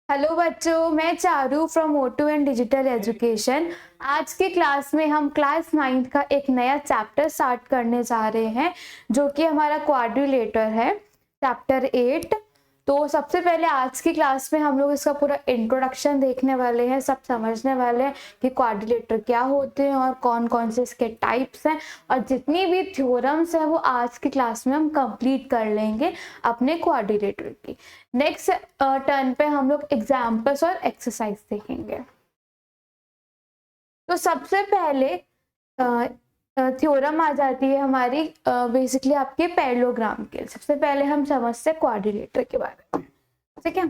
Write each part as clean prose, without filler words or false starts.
Hello बच्चों, मैं Charu from Motu and digital education. आज की क्लास में हम क्लास 9th का एक नया चैप्टर स्टार्ट करने जा रहे हैं जो कि हमारा क्वाड्रिलेटर है, चैप्टर 8। तो सबसे पहले आज की क्लास में हम लोग इसका पूरा इंट्रोडक्शन देखने वाले हैं, सब समझने वाले हैं कि क्वाड्रिलेटर क्या होते हैं और कौन कौन से इसके टाइप्स हैं, और जितनी भी थ्योरम्स हैं वो आज की क्लास में हम कंप्लीट कर लेंगे अपने क्वाड्रिलेटर की। नेक्स्ट टर्न पे हम लोग एग्जाम्पल्स और एक्सरसाइज देखेंगे। तो सबसे पहले थ्योरम आ जाती है हमारी बेसिकली आपके पैरेललोग्राम के। सबसे पहले हम समझते हैं क्वाड्रिलेटर के बारे में, ठीक है।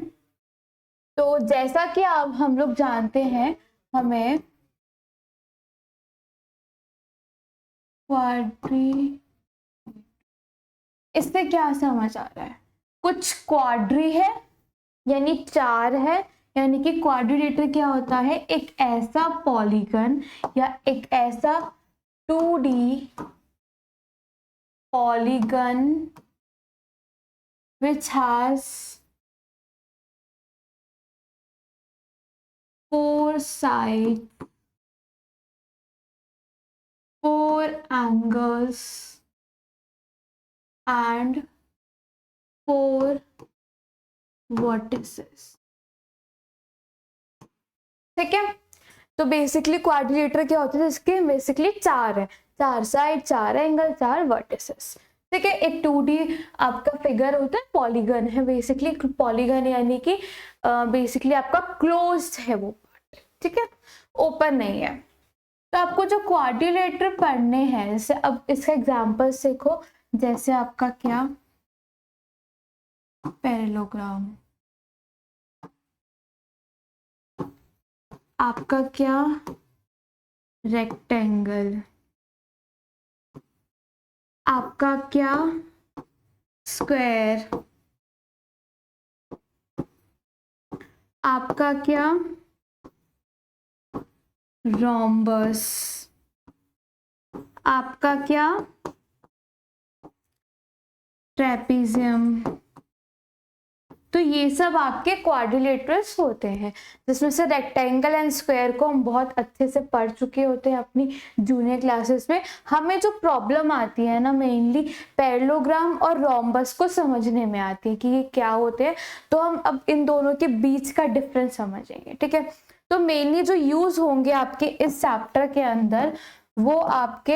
तो जैसा कि अब हम लोग जानते हैं, हमें क्वाड्री इससे क्या समझ आ रहा है, कुछ क्वाड्री है यानी चार है, यानी कि क्वाड्रिलेटर क्या होता है, एक ऐसा पॉलीगन या एक ऐसा 2D polygon which has 4 sides, 4 angles and 4 vertices, ठीक है। तो बेसिकली क्वाड्रिलेटर क्या होता है, जिसके बेसिकली चार है, 4 साइड, 4 एंगल, 4 वर्टिसेस, ठीक है। एक 2D आपका फिगर होता है, पॉलीगन है, बेसिकली पॉलीगन यानी कि बेसिकली आपका क्लोज्ड है वो, ठीक है, ओपन नहीं है। तो आपको जो क्वाड्रिलेटर पढ़ने हैं, जैसे अब इसका एग्जांपल देखो, जैसे आपका क्या पैरेललोग्राम, आपका क्या रेक्टेंगल, आपका क्या स्क्वायर, आपका क्या रोम्बस, आपका क्या ट्रेपीजियम। तो ये सब आपके क्वाड्रिलेटर्स होते हैं, जिसमें से रेक्टेंगल एंड स्क्वायर को हम बहुत अच्छे से पढ़ चुके होते हैं अपनी जूनियर क्लासेस में। हमें जो प्रॉब्लम आती है ना, मेनली पैरेललोग्राम और रोम्बस को समझने में आती है कि ये क्या होते हैं। तो हम अब इन दोनों के बीच का डिफरेंस समझेंगे, ठीक है। तो मेनली जो यूज होंगे आपके इस चैप्टर के अंदर, वो आपके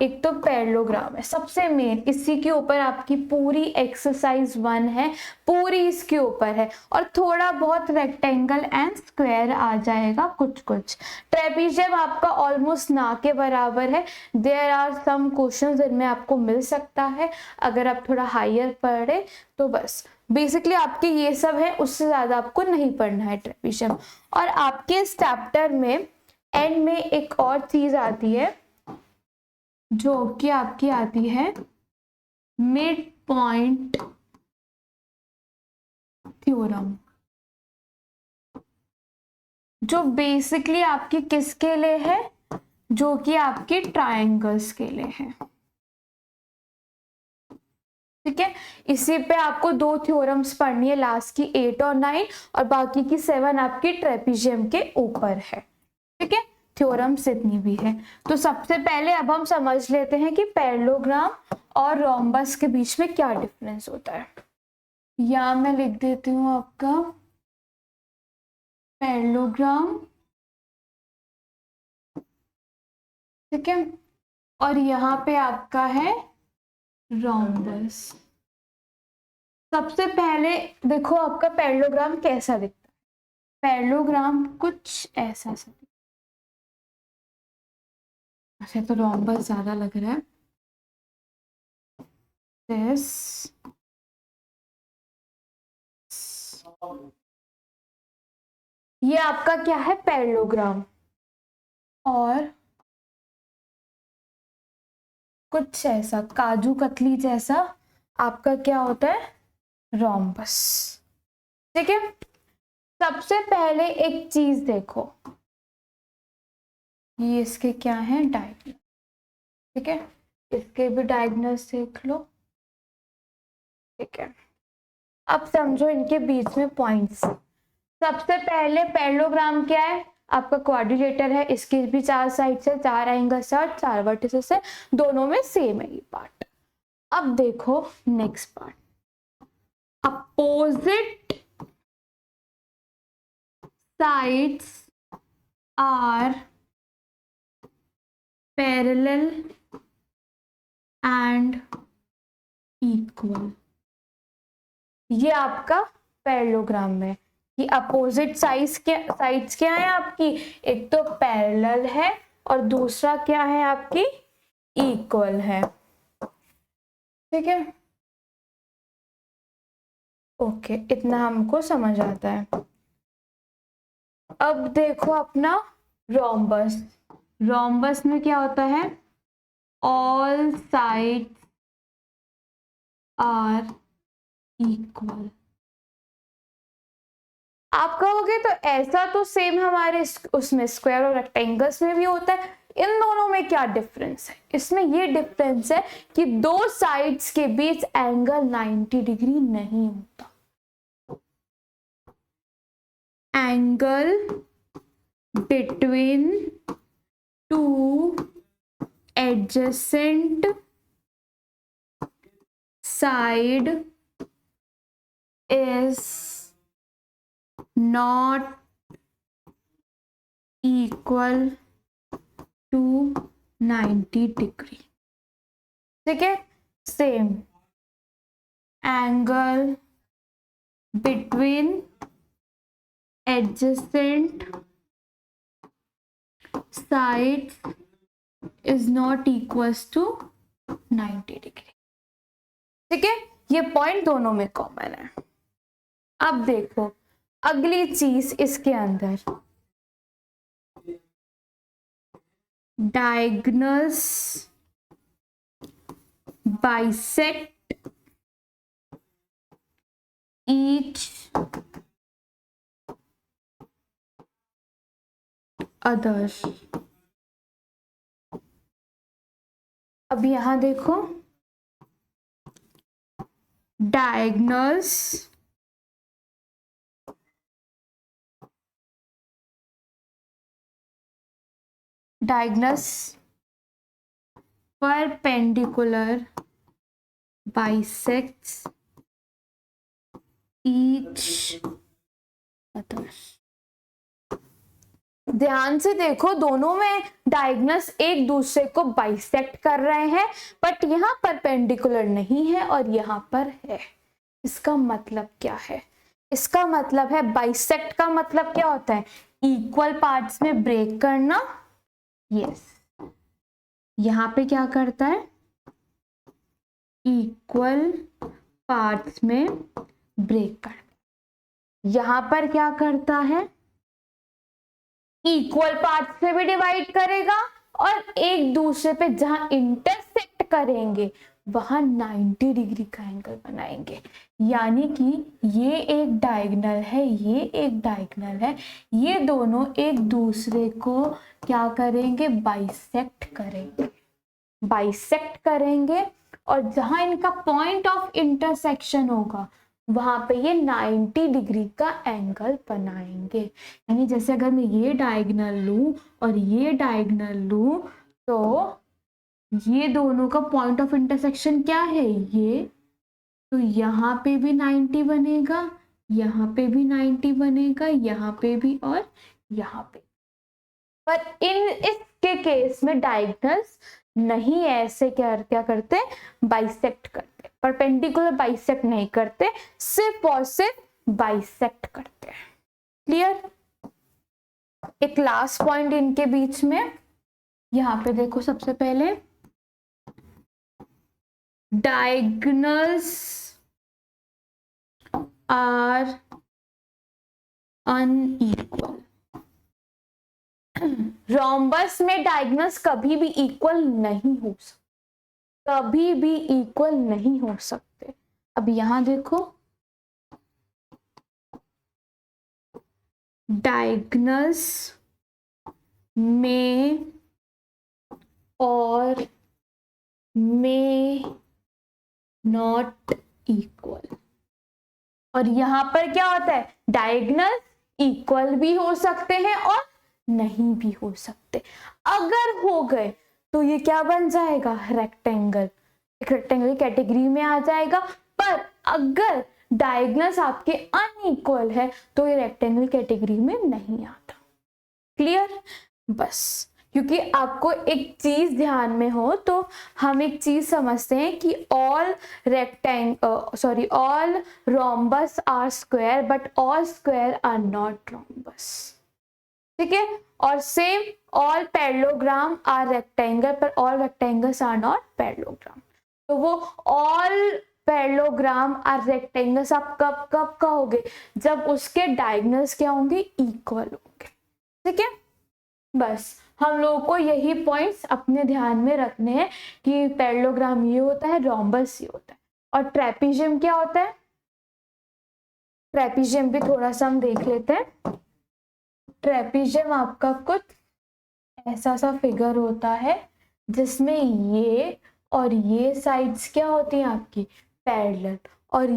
एक तो पैरेललोग्राम है सबसे मेन, इसी के ऊपर आपकी पूरी एक्सरसाइज 1 है, पूरी इसके ऊपर है, और थोड़ा बहुत रेक्टेंगल एंड स्क्वायर आ जाएगा, कुछ कुछ। ट्रेपीजियम आपका ऑलमोस्ट ना के बराबर है, देयर आर सम क्वेश्चंस जिनमें आपको मिल सकता है अगर आप थोड़ा हायर पढ़े तो। बस बेसिकली आपके ये सब है, उससे ज्यादा आपको नहीं पढ़ना है ट्रेपीजियम। और आपके इस चैप्टर में एंड में एक और चीज आती है जो कि आपकी आती है मिड पॉइंट थ्योरम, जो बेसिकली आपकी किसके लिए है, जो कि आपके ट्रायंगल्स के लिए है, ठीक है। इसी पे आपको 2 थ्योरम्स पढ़नी है, लास्ट की 8 और 9, और बाकी की 7 आपकी ट्रेपीजियम के ऊपर है, ठीक है। थ्योरम्स इतनी भी है। तो सबसे पहले अब हम समझ लेते हैं कि पैरेललोग्राम और रोम्बस के बीच में क्या डिफरेंस होता है। या मैं लिख देती हूँ आपका पैरेललोग्राम, ठीक है, और यहाँ पे आपका है रोम्बस। सबसे पहले देखो आपका पैरेललोग्राम कैसा दिखता है। पैरेललोग्राम कुछ ऐसा सा, अच्छा तो रोम्बस ज्यादा लग रहा है। दिस ये आपका क्या है, पैरेललोग्राम, और कुछ ऐसा काजू कतली जैसा आपका क्या होता है, रोम्बस, ठीक है। सबसे पहले एक चीज देखो, ये इसके क्या है, डायगोनल, ठीक है, इसके भी डायगोनल्स देख लो, ठीक है। अब समझो इनके बीच में पॉइंट्स, सबसे पहले पैरेललोग्राम क्या है, आपका क्वाड्रिलेटर है, इसके भी 4 साइड से 4 एंगल से और 4 वर्टिसेस से, दोनों में सेम है ये पार्ट। अब देखो next part, opposite sides are parallel and equal. ये आपका पैरेललोग्राम में कि अपोजिट साइड्स क्या है आपकी, एक तो पैरेलल है और दूसरा क्या है आपकी इक्वल है। ठीक है, ओके, इतना हमको समझ आता है। अब देखो अपना रोम्बस। रोम्बस में क्या होता है, ऑल साइड्स आर इक्वल। आप कहोगे तो ऐसा तो सेम हमारे उसमें स्क्वायर और रेक्टेंगल्स में भी होता है, इन दोनों में क्या डिफरेंस है? इसमें ये डिफरेंस है कि दो साइड्स के बीच एंगल 90 डिग्री नहीं होता। Angle between two adjacent side is not equal to 90 degree. ठीक है, same angle between adjacent sides is not equals to 90 degree. ठीक है, ये पॉइंट दोनों में कॉमन है। अब देखो अगली चीज इसके अंदर, डायगोनल्स बाइसेक्ट ईच अदर। अब यहां देखो diagonals perpendicular bisects each other. ध्यान से देखो, दोनों में डायगोनल्स एक दूसरे को बाइसेक्ट कर रहे हैं, बट यहाँ परपेंडिकुलर नहीं है और यहाँ पर है। इसका मतलब क्या है? इसका मतलब है बाइसेक्ट का मतलब क्या होता है, इक्वल पार्ट्स में ब्रेक करना। यस, यहाँ पे क्या करता है, इक्वल पार्ट्स में ब्रेक करना। यहाँ पर क्या करता है, इक्वल पार्ट्स से भी डिवाइड करेगा और एक दूसरे पे जहां इंटरसेक्ट करेंगे वहां 90 डिग्री का एंगल बनाएंगे। यानी कि ये एक डायगोनल है, ये एक डायगोनल है, ये दोनों एक दूसरे को क्या करेंगे, बाइसेक्ट करेंगे। बाइसेक्ट करेंगे और जहां इनका पॉइंट ऑफ इंटरसेक्शन होगा वहां पे ये 90 डिग्री का एंगल बनाएंगे। यानी जैसे अगर मैं ये डायगोनल लूं और ये डायगोनल लूं तो ये दोनों का पॉइंट ऑफ इंटरसेक्शन क्या है, ये, तो यहाँ पे भी 90 बनेगा, यहाँ पे भी 90 बनेगा, यहाँ पे भी और यहाँ पे। पर इसके केस में डायगोनल्स नहीं ऐसे क्या करते, बाइसेक्ट करते, परपेंडिकुलर बाइसेक्ट नहीं करते, सिर्फ और सिर्फ बाइसेक्ट करते हैं। क्लियर? एक लास्ट पॉइंट इनके बीच में, यहां पे देखो सबसे पहले डायगोनल्स आर अनइक्वल। रोम्बस में डायगोनल्स कभी भी इक्वल नहीं हो सकते, कभी भी इक्वल नहीं हो सकते। अब यहां देखो डायगोनल्स में और में नॉट इक्वल, और यहां पर क्या होता है, डायगोनल्स इक्वल भी हो सकते हैं और नहीं भी हो सकते। अगर हो गए तो ये क्या बन जाएगा, रेक्टेंगल, एक रेक्टेंगल कैटेगरी में आ जाएगा। पर अगर डायगोनल्स आपके अनइक्वल है तो ये रेक्टेंगल कैटेगरी में नहीं आता। क्लियर? बस क्योंकि आपको एक चीज ध्यान में हो तो हम एक चीज समझते हैं कि all rhombus are square but all square are not rhombus. ठीक है? और same all parallelogram are rectangle पर all rectangles are not parallelogram. तो वो ऑल पैरेललोग्राम आर रेक्टेंगल्स आप कब कब कहोगे, जब उसके डायगोनल्स क्या होंगे, इक्वल होंगे। ठीक है? बस हम लोगों को यही पॉइंट्स अपने ध्यान में रखने हैं कि पैरेललोग्राम ये होता है, रोम्बस ये होता है, और ट्रेपीजियम क्या होता है। ट्रेपीजियम भी थोड़ा सा हम देख लेते हैं। ट्रेपीजियम आपका कुछ ऐसा सा फिगर होता है जिसमें ये और ये साइड्स क्या होती हैं आपकी, पैरेलल, और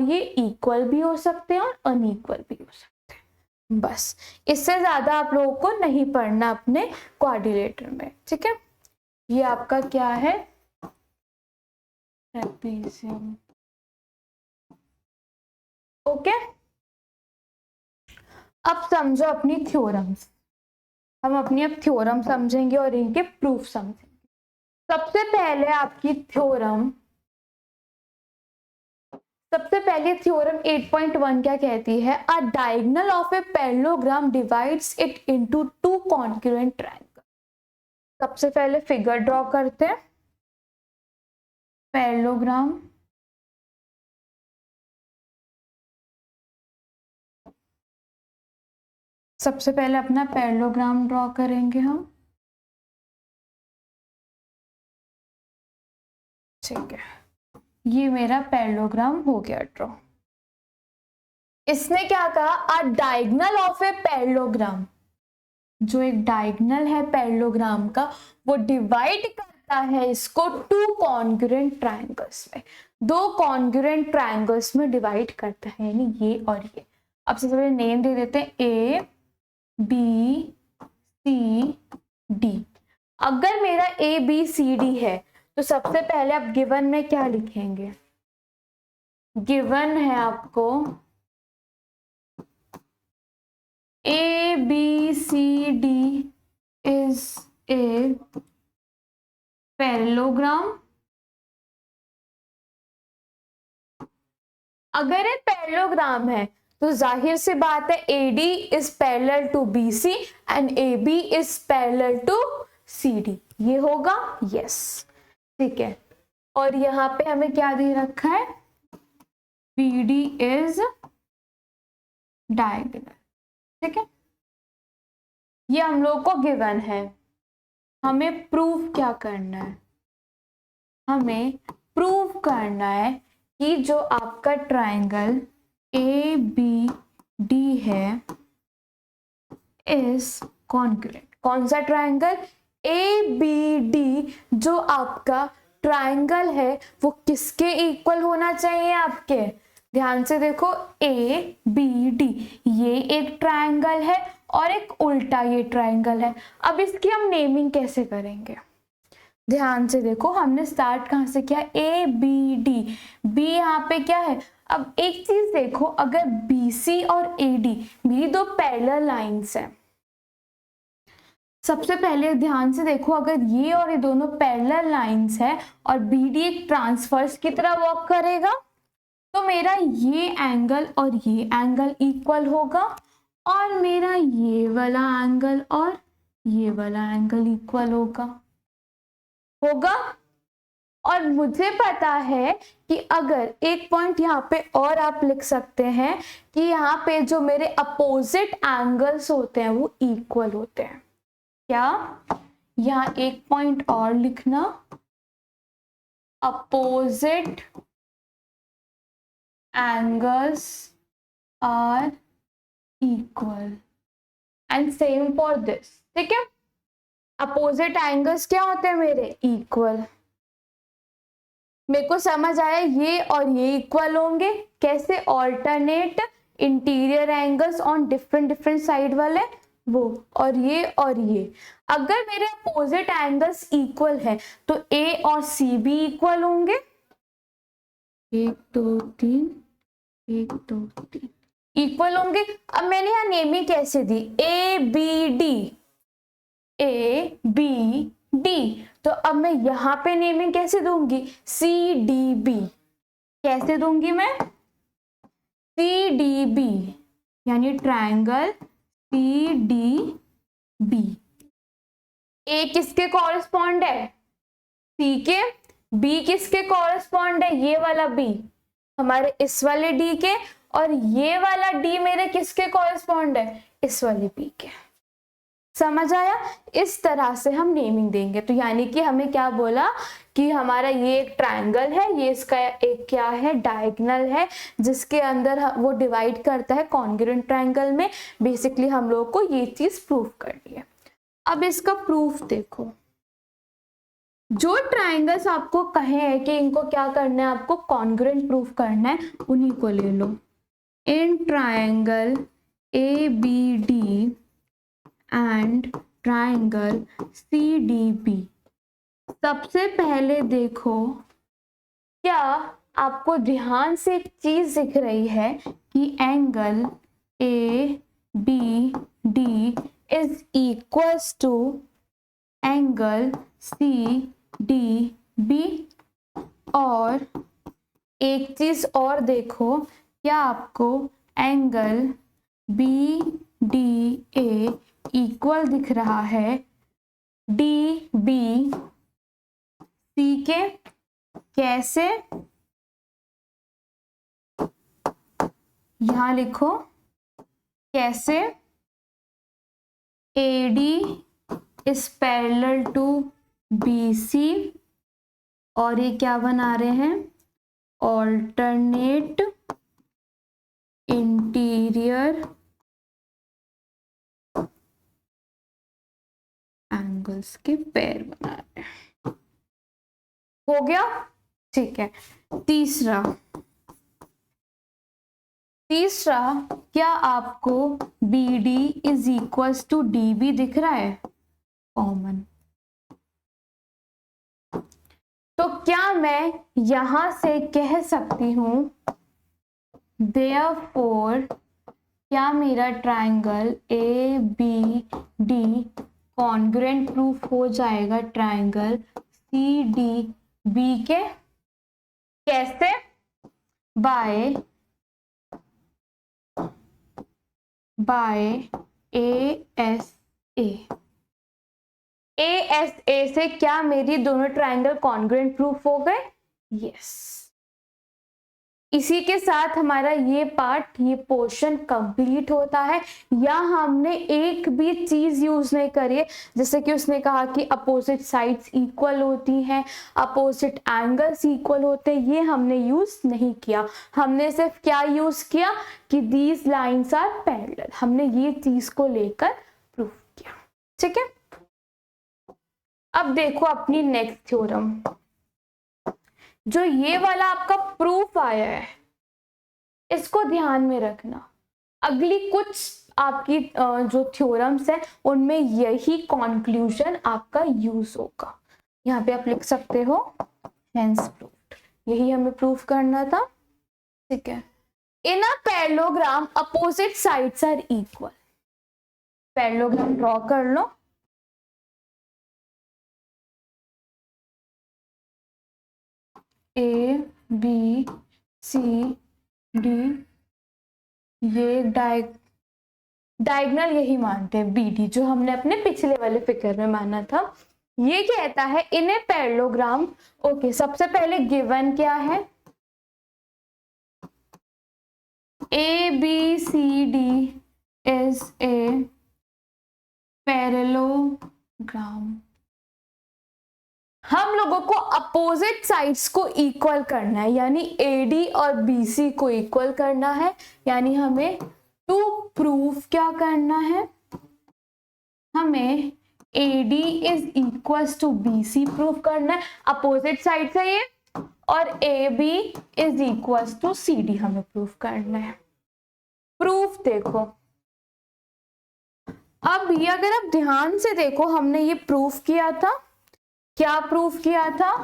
ये इक्वल भी हो सकते हैं और अनइक्वल भी हो सकते हैं। बस इससे ज्यादा आप लोगों को नहीं पढ़ना अपने क्वाड्रिलेटर में। ठीक है? ये आपका क्या है, ट्रेपीजियम। ओके, अब समझो अपनी थ्योरम्स। हम अपनी अब थ्योरम समझेंगे और इनके प्रूफ समझेंगे। सबसे पहले आपकी थ्योरम, सबसे पहले थ्योरम 8.1 क्या कहती है, अ diagonal of a parallelogram divides it into two congruent triangle. सबसे पहले फिगर ड्रॉ करते हैं। पैरेललोग्राम, सबसे पहले अपना पैरेललोग्राम ड्रॉ करेंगे हम। ठीक है, ये मेरा पैरेललोग्राम हो गया ड्रॉ। इसने क्या कहा, अ डायगोनल ऑफ ए पैरेललोग्राम, जो एक डायगोनल है पैरेललोग्राम का, वो डिवाइड करता है इसको टू कॉन्ग्रुएंट ट्रायंगल्स में, दो कॉन्ग्रुएंट ट्रायंगल्स में डिवाइड करता है, यानी ये और ये। अब सबसे पहले नेम दे देते हैं ए बी सी डी। अगर मेरा ए बी सी डी है तो सबसे पहले आप गिवन में क्या लिखेंगे, गिवन है आपको A B C D is a parallelogram. अगर ये पैरेललोग्राम है तो जाहिर सी बात है AD is parallel to BC and AB is parallel to CD, ये होगा, यस। ठीक है, और यहाँ पे हमें क्या दे रखा है, BD इज डायगोनल। ठीक है, ये हम लोग को गिवन है। हमें प्रूव क्या करना है, हमें प्रूव करना है कि जो आपका ट्रायंगल ABD है इज कॉन्ग्रुएंट। कौन सा ट्रायंगल, ABD, जो आपका ट्रायंगल है वो किसके इक्वल होना चाहिए आपके, ध्यान से देखो, ABD, ये एक ट्रायंगल है और एक उल्टा ये ट्रायंगल है। अब इसकी हम नेमिंग कैसे करेंगे, ध्यान से देखो, हमने स्टार्ट कहां से किया, ABD, B यहाँ पे क्या है। अब एक चीज देखो, अगर BC और AD भी दो पैरेलल लाइंस हैं, सबसे पहले ध्यान से देखो, अगर ये और ये दोनों पैरेलल लाइंस है और BD एक ट्रांसवर्स की तरह वर्क करेगा तो मेरा ये एंगल और ये एंगल इक्वल होगा, और मेरा ये वाला एंगल और ये वाला एंगल इक्वल होगा। और मुझे पता है कि अगर एक पॉइंट यहाँ पे और आप लिख सकते हैं कि यहाँ पे जो मेरे अपोजिट एंगल्स होते हैं वो इक्वल होते हैं। क्या, यहाँ एक पॉइंट और लिखना, opposite angles are equal, and same for this. ठीक है, अपोजिट एंगल्स क्या होते हैं मेरे, इक्वल। मेरे को समझ आया, ये और ये इक्वल होंगे कैसे, alternate interior angles on different different side वाले वो, और ये अगर मेरे अपोजिट एंगल्स इक्वल है तो ए और सी भी इक्वल होंगे, 1 2 3 1 2 3 इक्वल होंगे। अब मैंने यहाँ नेमिंग कैसे दी, A B D, A B D, तो अब मैं यहाँ पे नेमिंग कैसे दूंगी, सी डी बी, कैसे दूंगी मैं, सी डी बी, यानी ट्रायंगल सी डी बी। ए किसके कॉरेस्पॉन्ड है, सी के, बी किसके कॉरेस्पॉन्ड है, ये वाला बी हमारे इस वाले डी के, और ये वाला डी मेरे किसके कॉरेस्पॉन्ड है, इस वाले बी के। समझ आया, इस तरह से हम नेमिंग देंगे। तो यानी कि हमें क्या बोला कि हमारा ये एक ट्रायंगल है, ये इसका एक क्या है, डायगोनल है, जिसके अंदर वो डिवाइड करता है कॉन्ग्रुएंट ट्रायंगल में। बेसिकली हम लोग को ये चीज प्रूव करनी है। अब इसका प्रूफ देखो, जो ट्रायंगल्स आपको कहे हैं कि इनको क्या करना है, आपको कॉन्ग्रुएंट प्रूफ करना है, उन्हीं को ले लो। In triangle A B D and triangle C D B, सबसे पहले देखो क्या आपको ध्यान से एक चीज दिख रही है कि angle A B D is equals to angle C D B. और एक चीज और देखो, क्या आपको angle B D A equal दिख रहा है डी बी सी के, कैसे, यहां लिखो कैसे, A D is parallel to B C, और ये क्या बना रहे हैं, ऑल्टरनेट इंटीरियर एंगल्स के पेयर बना रहे हैं। हो गया, ठीक है। तीसरा, क्या आपको B D is equals to D B दिख रहा है, कॉमन। तो क्या मैं यहां से कह सकती हूं देयरफॉर क्या मेरा triangle A B D congruent proof हो जाएगा ट्रायंगल सी डी बी के, कैसे, बाय ए एस ए से क्या मेरी दोनों ट्रायंगल कॉन्ग्रुएंट प्रूफ हो गए, यस। इसी के साथ हमारा ये पार्ट, ये पोर्शन कंप्लीट होता है। या हमने एक भी चीज यूज नहीं करी है, जैसे कि उसने कहा कि अपोजिट साइड्स इक्वल होती हैं, अपोजिट एंगल्स इक्वल होते हैं, ये हमने यूज नहीं किया। हमने सिर्फ क्या यूज किया कि दीज लाइंस आर पैरेलल, हमने ये चीज को लेकर प्रूफ किया। ठीक है, अब देखो अपनी नेक्स्ट थ्योरम, जो ये वाला आपका प्रूफ आया है, इसको ध्यान में रखना। अगली कुछ आपकी जो थ्योरम्स है उनमें यही कंक्लूजन आपका यूज होगा। यहाँ पे आप लिख सकते हो हेंस प्रूव्ड, यही हमें प्रूफ करना था। ठीक है, in a parallelogram opposite sides are equal. Parallelogram draw कर लो। ए बी सी डी, ये डायगोनल यही मानते हैं बी डी, जो हमने अपने पिछले वाले फिगर में माना था। ये कहता है इन ए पैरेललोग्राम, ओके, सबसे पहले गिवन क्या है, A B C D is a parallelogram. हम लोगों को अपोजिट साइड्स को इक्वल करना है, यानी एडी और बीसी को इक्वल करना है। यानी हमें टू प्रूफ क्या करना है, हमें AD is equals to BC proof करना है, अपोजिट साइड से ये, और AB is equals to CD हमें प्रूफ करना है। प्रूफ देखो, अब ये अगर आप ध्यान से देखो, हमने ये प्रूफ किया था, क्या प्रूफ किया था,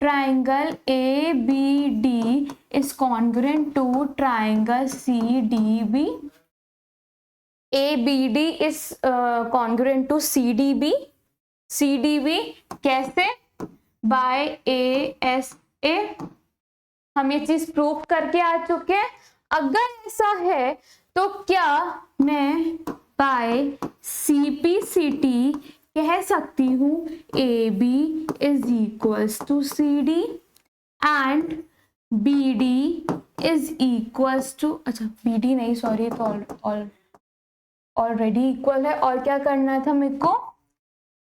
triangle A B D is congruent to triangle C D B, A B D is congruent to C D B, C D B कैसे, बाय ए एस ए, हम ये चीज प्रूफ करके आ चुके हैं। अगर ऐसा है तो क्या मैं by C P C T कह सकती हूँ A B is equals to C D and B D is equals to, अच्छा बी डी नहीं सॉरी, तो ऑलरेडी इक्वल है, और क्या करना था मेरे को,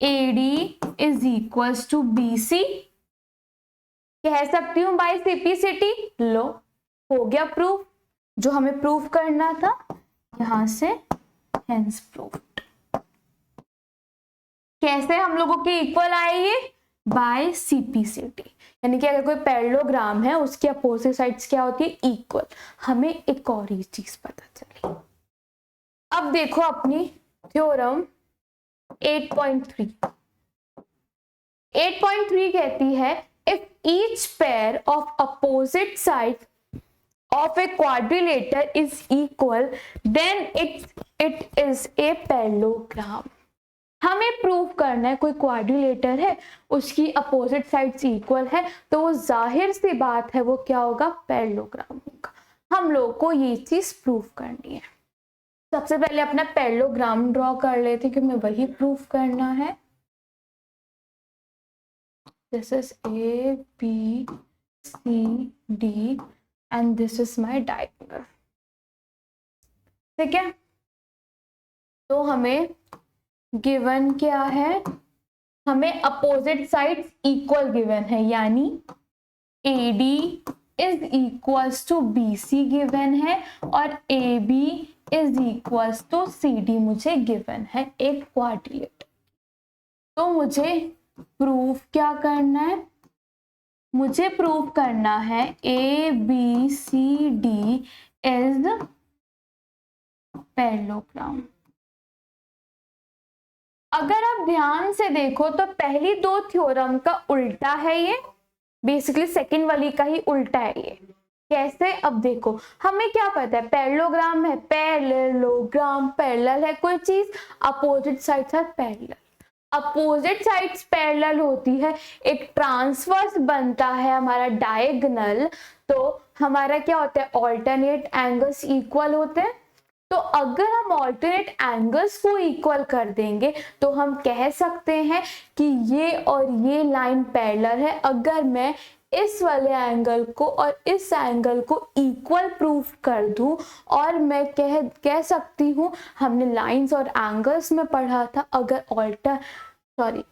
A D is equals to B C कह सकती हूँ by C P C T. लो हो गया प्रूफ, जो हमें प्रूफ करना था यहां से, हेंस प्रूफ्ड। कैसे हम लोगों के इक्वल आए ये, by C P C T, यानी कि अगर कोई पैरेललोग्राम है उसकी अपोजिट साइड्स क्या होती है, इक्वल। हमें एक और ही चीज पता चली। अब देखो अपनी थ्योरम 8.3, 8.3 कहती है if each pair of opposite sides of a quadrilateral is equal then it is a parallelogram। हमें प्रूव करना है कोई क्वाड्रिलेटर है, उसकी अपोजिट साइड्स इक्वल है, तो वो जाहिर सी बात है वो क्या होगा, पैरेललोग्राम होगा। हम लोग को ये चीज प्रूव करनी है। सबसे पहले अपना पैरेललोग्राम ड्रॉ कर लेते कि हमें वही प्रूव करना है। This is A, B, C, D and this is my diagonal। ठीक है, तो हमें गिवन क्या है, हमें अपोजिट साइड्स इक्वल गिवन है, यानी AD is equals to BC given है और AB is equals to CD मुझे गिवन है एक क्वाड्रिलेटर। तो मुझे प्रूफ क्या करना है, मुझे प्रूफ करना है A B C D is parallelogram. अगर आप ध्यान से देखो तो पहली दो थ्योरम का उल्टा है ये, बेसिकली सेकंड वाली का ही उल्टा है ये। कैसे, अब देखो हमें क्या पता है, पैरेललोग्राम है, पैरेललोग्राम पैरेलल है कोई चीज, opposite sides are parallel, opposite sides parallel होती है, एक ट्रांसवर्स बनता है हमारा डायगोनल, तो हमारा क्या होता है, ऑल्टरनेट एंगल्स इक्वल होते हैं। तो अगर हम ऑल्टरनेट एंगल्स को इक्वल कर देंगे तो हम कह सकते हैं कि ये और ये लाइन पैरेलल है। अगर मैं इस वाले एंगल को और इस एंगल को इक्वल प्रूफ कर दूं, और मैं कह सकती हूँ, हमने लाइंस और एंगल्स में पढ़ा था, अगर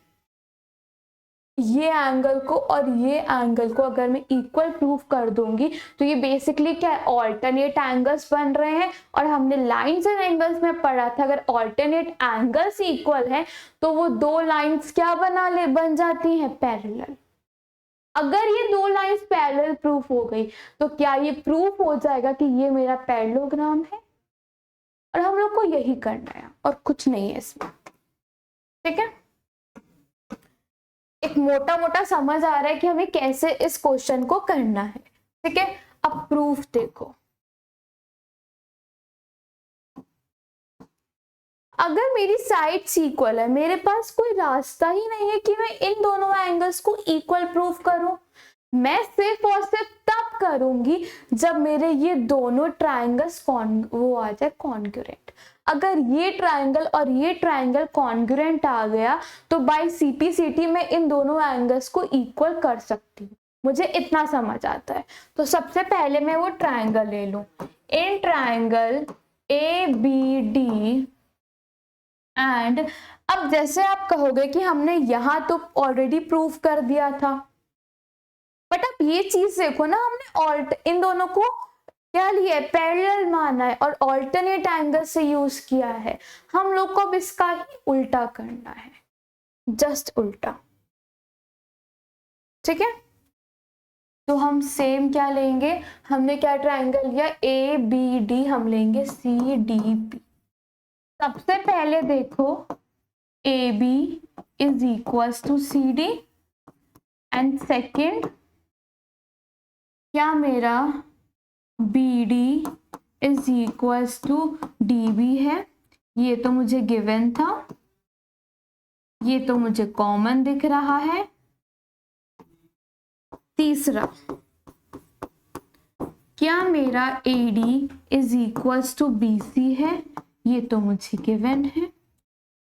ये एंगल को और ये एंगल को अगर मैं इक्वल प्रूफ कर दूंगी तो ये बेसिकली क्या है, ऑल्टरनेट एंगल्स बन रहे हैं। और हमने लाइंस एंड एंगल्स में पढ़ा था, अगर ऑल्टरनेट एंगल्स इक्वल है तो वो दो लाइंस क्या बन जाती हैं, पैरेलल। अगर ये दो लाइंस पैरेलल प्रूफ हो गई तो क्या ये प्रूफ हो जाएगा कि ये मेरा पैरेललोग्राम है। और हम लोग को यही करना है और कुछ नहीं है इसमें। ठीक है, एक मोटा मोटा समझ आ रहा है कि हमें कैसे इस क्वेश्चन को करना है। ठीक है, अब प्रूफ देखो, अगर मेरी साइड्स इक्वल है, मेरे पास कोई रास्ता ही नहीं है कि मैं इन दोनों एंगल्स को इक्वल प्रूफ करूं। मैं सिर्फ और सिर्फ तब करूंगी जब मेरे ये दोनों ट्राइंगल्स वो आ जाए कॉन्ग्रुएंट। अगर ये ट्राइंगल और ये ट्राइंगल कॉन्ग्रुएंट आ गया तो बाय सीपीसीटी मैं इन दोनों एंगल्स को इक्वल कर सकती हूँ। मुझे इतना समझ आता है। तो सबसे पहले मैं वो ट्राइंगल ले लूं, in triangle A B D and, अब जैसे आप कहोगे कि हमने यहां तो ऑलरेडी प्रूफ कर दिया था, बट अब ये चीज देखो ना, हमने इन दोनों को क्या लिया है, पैरेलल माना है और ऑल्टरनेट एंगल से यूज किया है। हम लोग को अब इसका ही उल्टा करना है, जस्ट उल्टा। ठीक है, तो हम सेम क्या लेंगे, हमने क्या ट्रायंगल लिया, ए बी डी, हम लेंगे सी डी बी। सबसे पहले देखो A B is equals to C D and second क्या मेरा B D is equals to D B है। ये तो मुझे गिवन था, ये तो मुझे कॉमन दिख रहा है। तीसरा क्या मेरा A D is equals to B C है, ये तो मुझे गिवन है।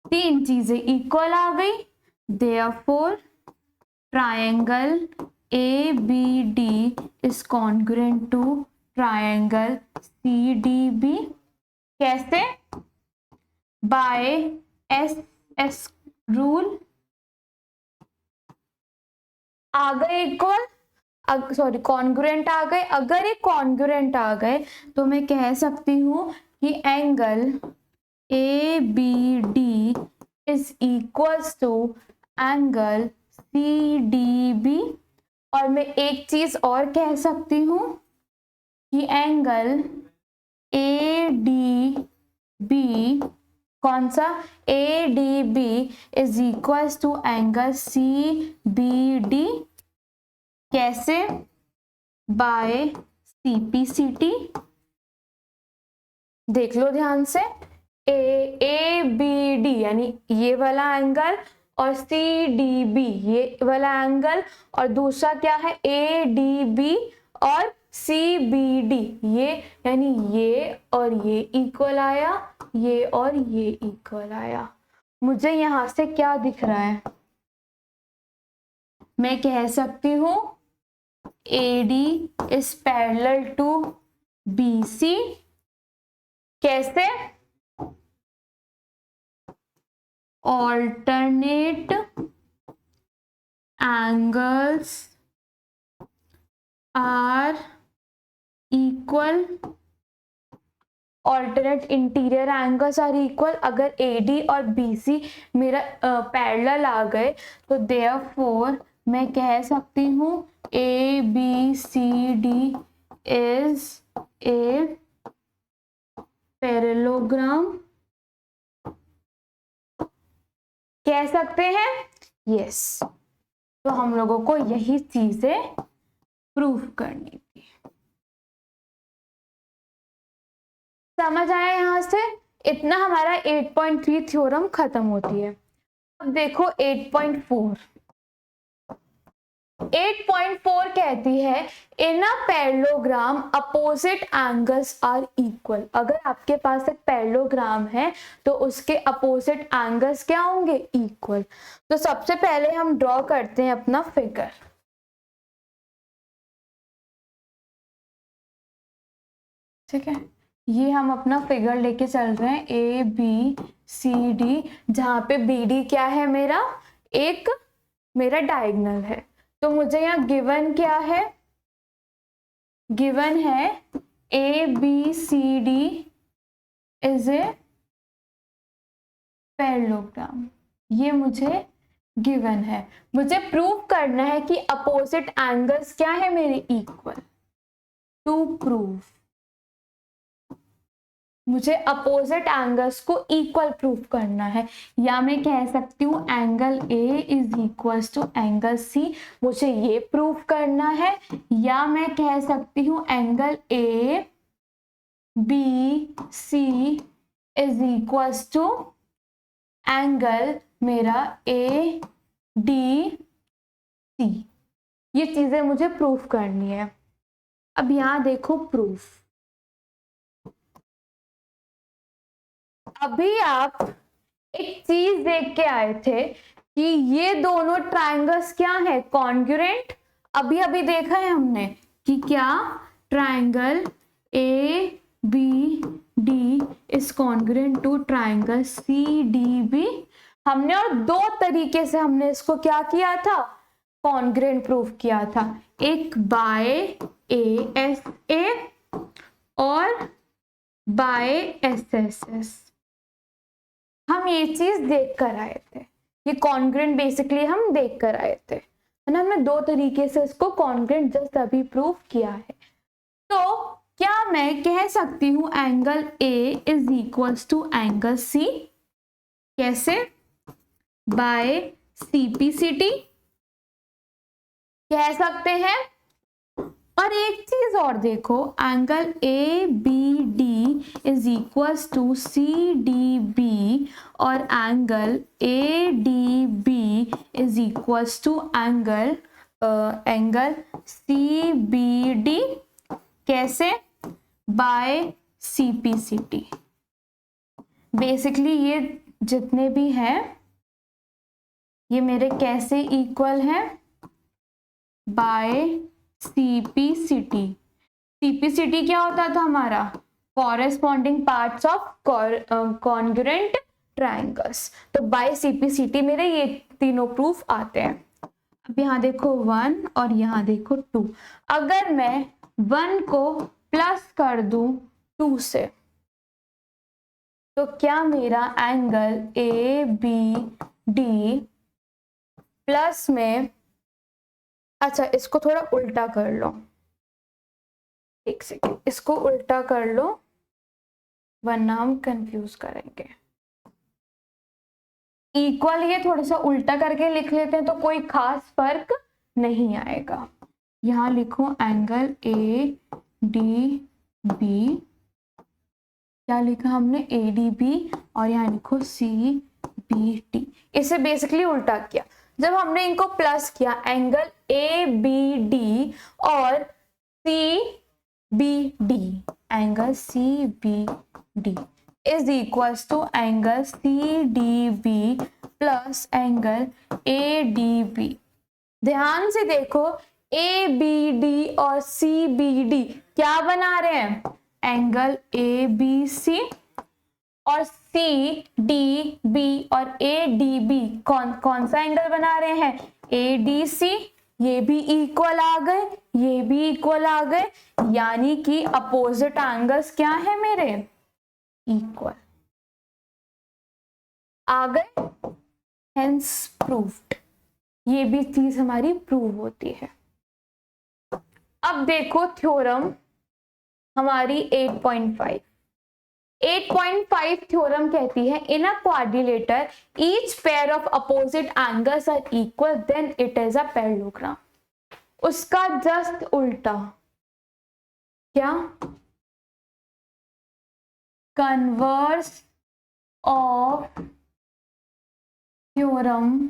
तीन चीजें इक्वल आ गई, therefore triangle A B D is congruent to triangle C D B. कैसे? By S S rule. आ गए इक्वल, सॉरी कॉन्ग्रुएंट आ गए। अगर ये कॉन्ग्रुएंट आ गए तो मैं कह सकती हूँ कि angle A B D is equals to angle C D B. और मैं एक चीज और कह सकती हूँ कि एंगल ए डी बी, कौन सा, A D B is equals to angle C B D. कैसे? By CPCT। देख लो ध्यान से, ए बी डी यानी ये वाला एंगल और सी डी बी ये वाला एंगल, और दूसरा क्या है ए डी बी और सी बी डी ये, यानी ये और ये इक्वल आया, ये और ये इक्वल आया। मुझे यहां से क्या दिख रहा है, मैं कह सकती हूं AD is parallel to BC। कैसे? Alternate angles are equal, alternate interior angles are equal। अगर AD और BC मेरा पैरेलल आ गए तो therefore मैं कह सकती हूँ ABCD is a parallelogram। कह सकते हैं यस। तो हम लोगों को यही चीजें प्रूव करनी थी। समझ आया यहां से? इतना हमारा 8.3 थ्योरम खत्म होती है। अब देखो 8.4। 8.4 कहती है in a parallelogram opposite angles are equal. अगर आपके पास एक पैरेललोग्राम है तो उसके अपोजिट एंगल्स क्या होंगे, इक्वल। तो सबसे पहले हम ड्रॉ करते हैं अपना फिगर। ठीक है, ये हम अपना फिगर लेके चल रहे हैं ए बी सी डी, जहां पे बी डी क्या है, मेरा एक मेरा डायगोनल है। तो मुझे यहाँ गिवन क्या है, गिवन है A B C D is a parallelogram. ये मुझे गिवन है। मुझे प्रूव करना है कि अपोजिट एंगल्स क्या है मेरे, इक्वल। टू प्रूव मुझे अपोजिट एंगल्स को इक्वल प्रूव करना है। या मैं कह सकती हूँ angle A is equals to angle C, मुझे ये प्रूव करना है। या मैं कह सकती हूँ angle A B C is equals to angle मेरा ए डी सी। ये चीजें मुझे प्रूफ करनी है। अब यहां देखो प्रूफ। अभी आप एक चीज देख के आए थे कि ये दोनों ट्रायंगल्स क्या है, कॉन्ग्रुएंट। अभी अभी देखा है हमने कि क्या triangle A B D is congruent to triangle C D B. हमने और दो तरीके से हमने इसको क्या किया था, कॉन्ग्रुएंट प्रूफ किया था। एक बाय ए एस ए और बाय एस एस एस। हम ये चीज देख कर आए थे, ये कॉन्ग्रुएंट बेसिकली हम देख कर आए थे। है ना, हमने दो तरीके से इसको कॉन्ग्रुएंट जस्ट अभी प्रूव किया है। तो क्या मैं कह सकती हूँ angle A is equals to angle C? कैसे? बाय CPCT कह सकते हैं। और एक चीज और देखो, angle ABD is equals to CDB और angle ADB is equals to angle CBD। कैसे? By CPCT। बेसिकली ये जितने भी हैं ये मेरे कैसे इक्वल हैं? Bye CPCT। CPCT क्या होता था हमारा? Corresponding parts of congruent triangles. तो बाय CPCT मेरे ये तीनों प्रूफ आते हैं। अब यहाँ देखो 1 और यहाँ देखो 2। अगर मैं 1 को प्लस कर दूं 2 से तो क्या मेरा एंगल ABD प्लस में, अच्छा इसको थोड़ा उल्टा कर लो, एक सेकेंड इसको उल्टा कर लो वरना हम कंफ्यूज करेंगे। इक्वल ये थोड़ा सा उल्टा करके लिख लेते हैं तो कोई खास फर्क नहीं आएगा। यहाँ लिखो एंगल ADB, क्या लिखा हमने? ADB, और यहाँ लिखो CBT। इसे बेसिकली उल्टा किया। जब हमने इनको प्लस किया एंगल ABD और CBD, angle CBD is equals to angle CDB plus angle ADB। ध्यान से देखो ABD और CBD क्या बना रहे हैं? Angle ABC। और CDB और ADB कौन सा एंगल बना रहे हैं? ADC। ये भी इक्वल आ गए, ये भी इक्वल आ गए, यानी कि अपोजिट एंगल्स क्या है मेरे? इक्वल आ गए, हेंस प्रूव्ड। ये भी चीज हमारी प्रूव होती है। अब देखो थ्योरम हमारी 8.5। 8.5 थ्योरम कहती है in a quadrilateral each pair of opposite angles are equal then it is a parallelogram. उसका जस्ट उल्टा, क्या? Converse of theorem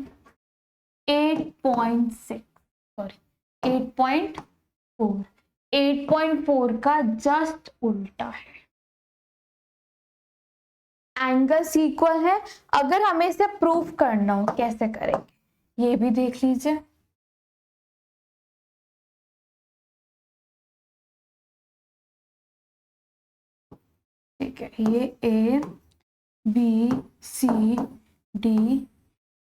8.6 sorry 8.4। 8.4 का जस्ट उल्टा है। एंगल्स इक्वल है। अगर हमें इसे प्रूफ करना हो कैसे करेंगे ये भी देख लीजिए। ठीक है, ये ABCD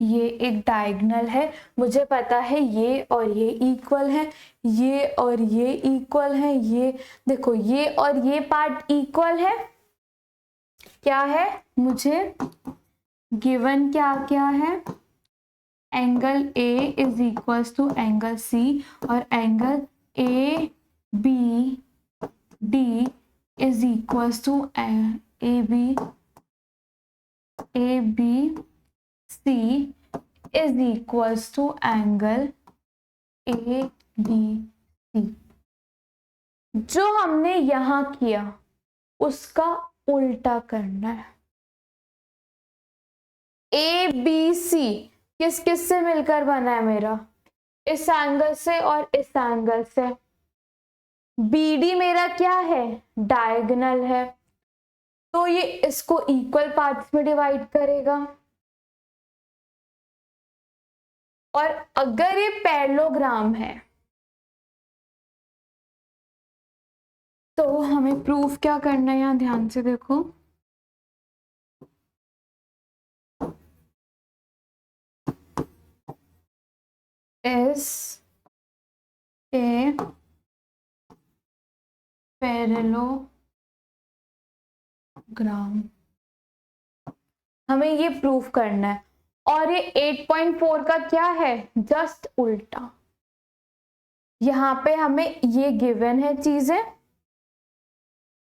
ये एक डायगोनल है, मुझे पता है ये और ये इक्वल है, ये और ये इक्वल है, ये देखो ये और ये पार्ट इक्वल है। क्या है मुझे गिवन? क्या क्या है? Angle A is equals to angle C और angle ABD is equals to ABC is equals to angle ADC। जो हमने यहां किया उसका उल्टा करना है। ABC किस किस से मिलकर बना है मेरा? इस एंगल से और इस एंगल से। BD मेरा क्या है? डायगोनल है, तो ये इसको इक्वल पार्ट्स में डिवाइड करेगा। और अगर ये पैरेललोग्राम है तो हमें प्रूफ क्या करना है? यहां ध्यान से देखो, इज ए पैरेललोग्राम, हमें ये प्रूफ करना है। और ये 8.4 का क्या है? जस्ट उल्टा। यहाँ पे हमें ये गिवन है चीजें,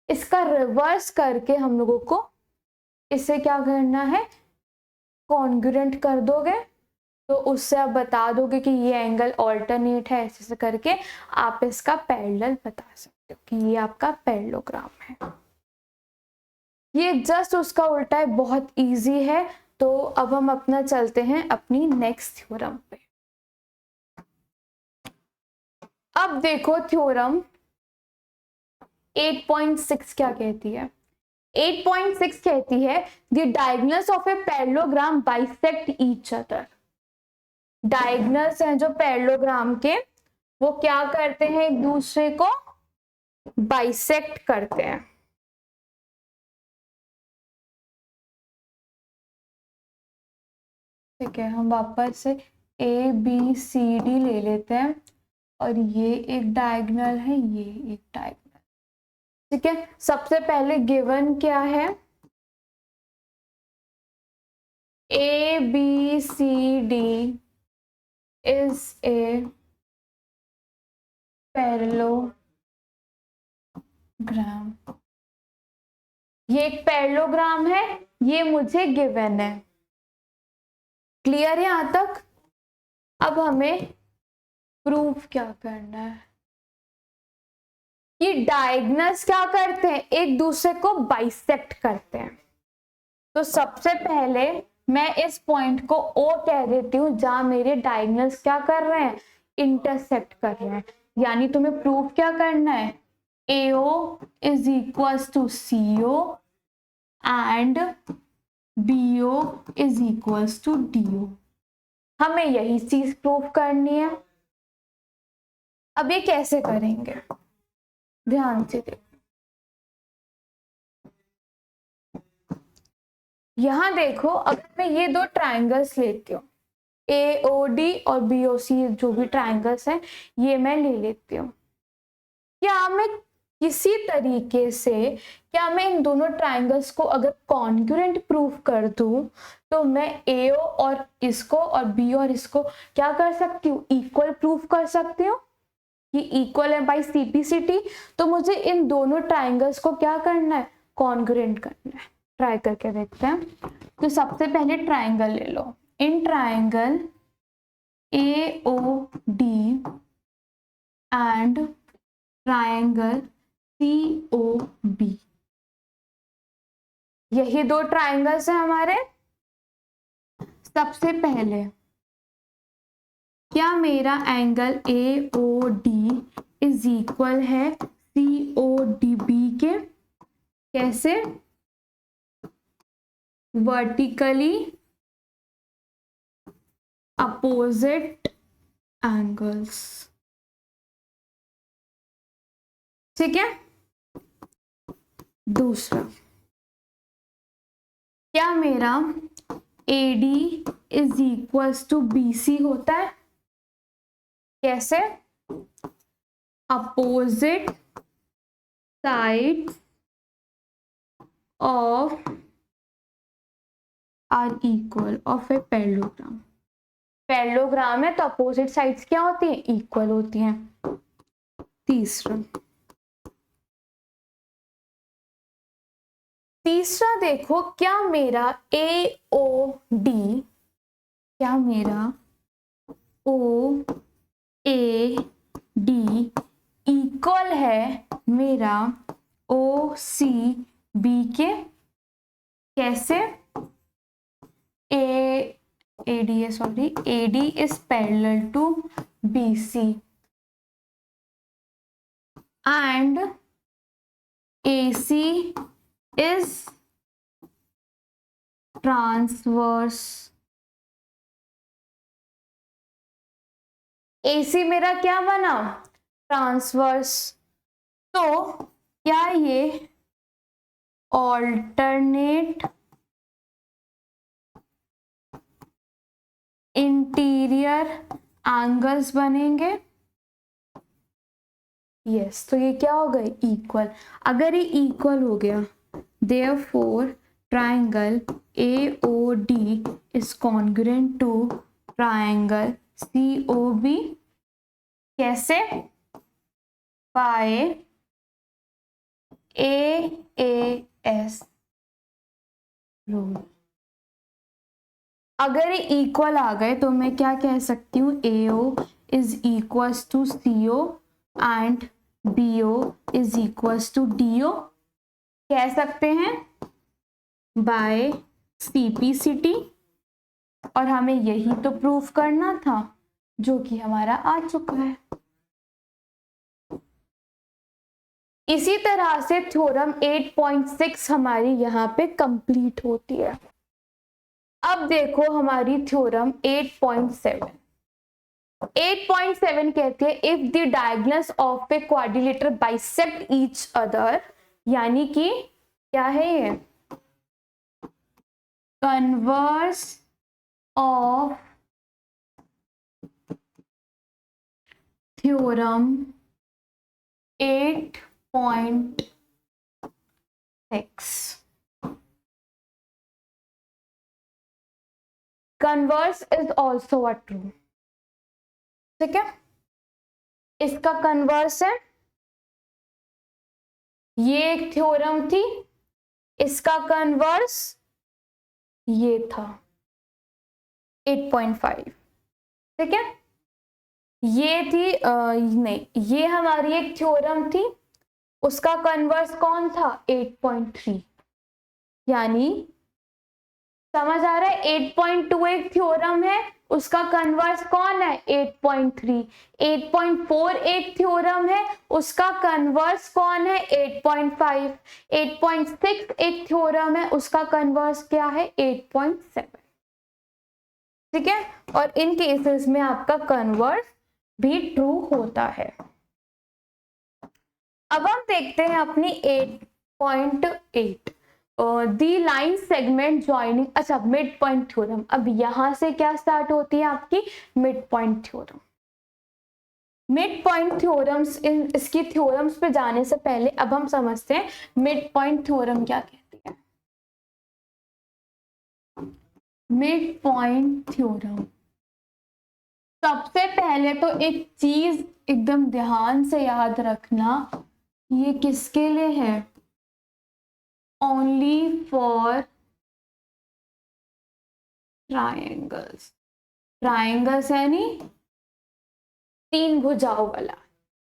इसका रिवर्स करके हम लोगों को इसे क्या करना है, कॉन्ग्रुएंट कर दोगे, तो उससे आप बता दोगे कि ये एंगल ऑल्टरनेट है, ऐसे करके आप इसका पैरेलल बता सकते हो कि ये आपका पैरेललोग्राम है। ये जस्ट उसका उल्टा है, बहुत इजी है। तो अब हम अपना चलते हैं अपनी नेक्स्ट थ्योरम पे। अब देखो थ्योरम 8.6 क्या कहती है। 8.6 कहती है the diagonals of a parallelogram bisect each other. Diagonals हैं जो पैरेललोग्राम के, वो क्या करते हैं, एक दूसरे को बाइसेक्ट करते हैं। ठीक है, हम वापस से ए बी सी डी ले लेते हैं, और ये एक डायगोनल है, ये एक डायगोनल। ठीक है, सबसे पहले गिवन क्या है, A B C D is a parallelogram. ये एक पैरेललोग्राम है, ये मुझे गिवन है। क्लियर है यहां तक। अब हमें प्रूफ क्या करना है, ये डायगोनल्स क्या करते हैं, एक दूसरे को बाइसेक्ट करते हैं। तो सबसे पहले मैं इस पॉइंट को ओ कह देती हूँ, जहां मेरे डायगोनल्स क्या कर रहे हैं, इंटरसेक्ट कर रहे हैं। यानी तुम्हें प्रूफ क्या करना है, AO is equal to CO and BO is equal to DO। हमें यही चीज प्रूफ करनी है। अब ये कैसे करेंगे, ध्यान से देखो। यहां देखो, अगर मैं ये दो ट्राइंगल्स लेती हूँ, AOD और BOC जो भी ट्राइंगल्स हैं, ये मैं ले लेती हूँ। क्या मैं किसी तरीके से, क्या मैं इन दोनों ट्राइंगल्स को अगर कॉन्ग्रुएंट प्रूफ कर दूं, तो मैं AO और इसको और B और इसको क्या कर सकती हूँ, इक्वल प्रूफ कर सकती हूँ कि इक्वल है बाय CP/CT। तो मुझे इन दोनों ट्राइंगल्स को क्या करना है, कॉन्ग्रुएंट करना है। ट्राई करके देखते हैं। तो सबसे पहले ट्राइंगल ले लो, in triangle AOD and triangle COB, यही दो ट्राइंगल्स हैं हमारे। सबसे पहले क्या मेरा एंगल AOD इज इक्वल है CODB के, कैसे, वर्टिकली अपोजिट एंगल्स। ठीक है, दूसरा, क्या मेरा AD is equal to BC होता है, कैसे, opposite side of are equal of a parallelogram. Parallelogram है तो अपोजिट साइड्स क्या होती हैं, इक्वल होती हैं। तीसरा देखो, क्या मेरा AOD, क्या मेरा OAD इक्वल है मेरा OCB के, कैसे, AD is parallel to BC and AC is transverse। AC मेरा क्या बना, ट्रांसवर्स। तो क्या ये ऑल्टरनेट इंटीरियर एंगल्स बनेंगे, यस। तो ये क्या हो गए, इक्वल। अगर ये इक्वल हो गया, therefore triangle AOD is congruent to triangle COB कैसे? By AAS rule. अगर ये इक्वल आ गए तो मैं क्या कह सकती हूँ? AO is equals to CO and BO is equals to DO कह सकते हैं बाय CPCT। और हमें यही तो प्रूफ करना था, जो कि हमारा आ चुका है। इसी तरह से थ्योरम 8.6 हमारी यहाँ पे कंप्लीट होती है। अब देखो हमारी थ्योरम 8.7। 8.7 कहते हैं if the diagonals of a quadrilateral bisect each other, यानी कि क्या है ये? Converse of theorem 8.6। Converse is also a true. ठीक है, इसका कन्वर्स है, ये एक थ्योरम थी, इसका कन्वर्स ये था 8.5। ठीक है, ये थी नहीं, ये हमारी एक थ्योरम थी, उसका कन्वर्स कौन था? 8.3। यानी समझ आ रहा है? 8.2 एक थ्योरम है, उसका कन्वर्स कौन है? 8.3। 8.4 एक थ्योरम है, उसका कन्वर्स कौन है? 8.5। 8.6 एक थ्योरम है, उसका कन्वर्स क्या है? 8.7। ठीक है, और इन केसेस में आपका कन्वर्स भी ट्रू होता है। अब हम देखते हैं अपनी 8.8 दी लाइन सेगमेंट ज्वाइनिंग। अच्छा, मिड पॉइंट थ्योरम। अब यहां से क्या स्टार्ट होती है आपकी? Mid point theorem. Mid point theorems, इसकी थ्योरम्स पे जाने से पहले अब हम समझते हैं मिड पॉइंट थ्योरम क्या कहती है। मिड पॉइंट थ्योरम, सबसे पहले तो एक चीज एकदम ध्यान से याद रखना, ये किसके लिए है? Only for triangles. ट्रायंगल्स यानी 3 भुजाओं वाला,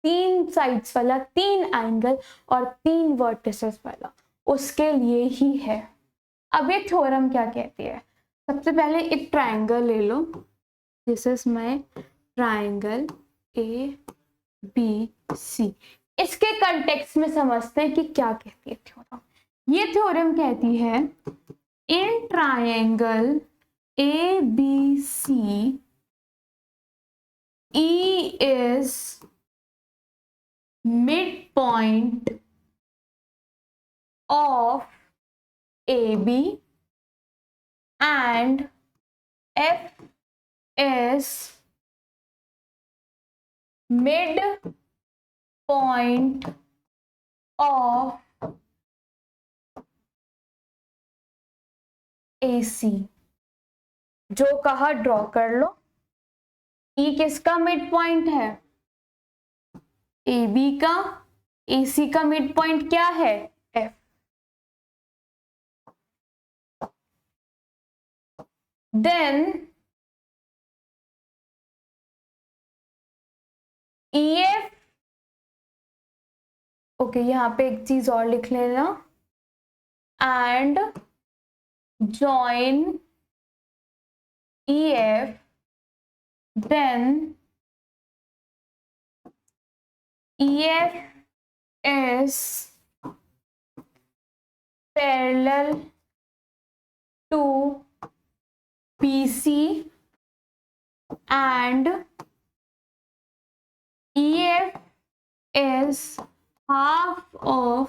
3 साइड्स वाला, 3 एंगल और 3 वर्टिसेस वाला, उसके लिए ही है। अब ये थ्योरम क्या कहती है? सबसे पहले एक ट्रायंगल ले लो, this is my triangle ABC। इसके कंटेक्स्ट में समझते हैं कि क्या कहती है थ्योरम। ये थ्योरम कहती है in triangle ABC E is midpoint of AB and F is midpoint of AC। जो कहा ड्रॉ कर लो। E किसका मिड पॉइंट है? AB का। AC का मिड पॉइंट क्या है? F। देन EF, ओके यहां पे एक चीज और लिख लेना, and join EF, then EF is parallel to PC and EF is half of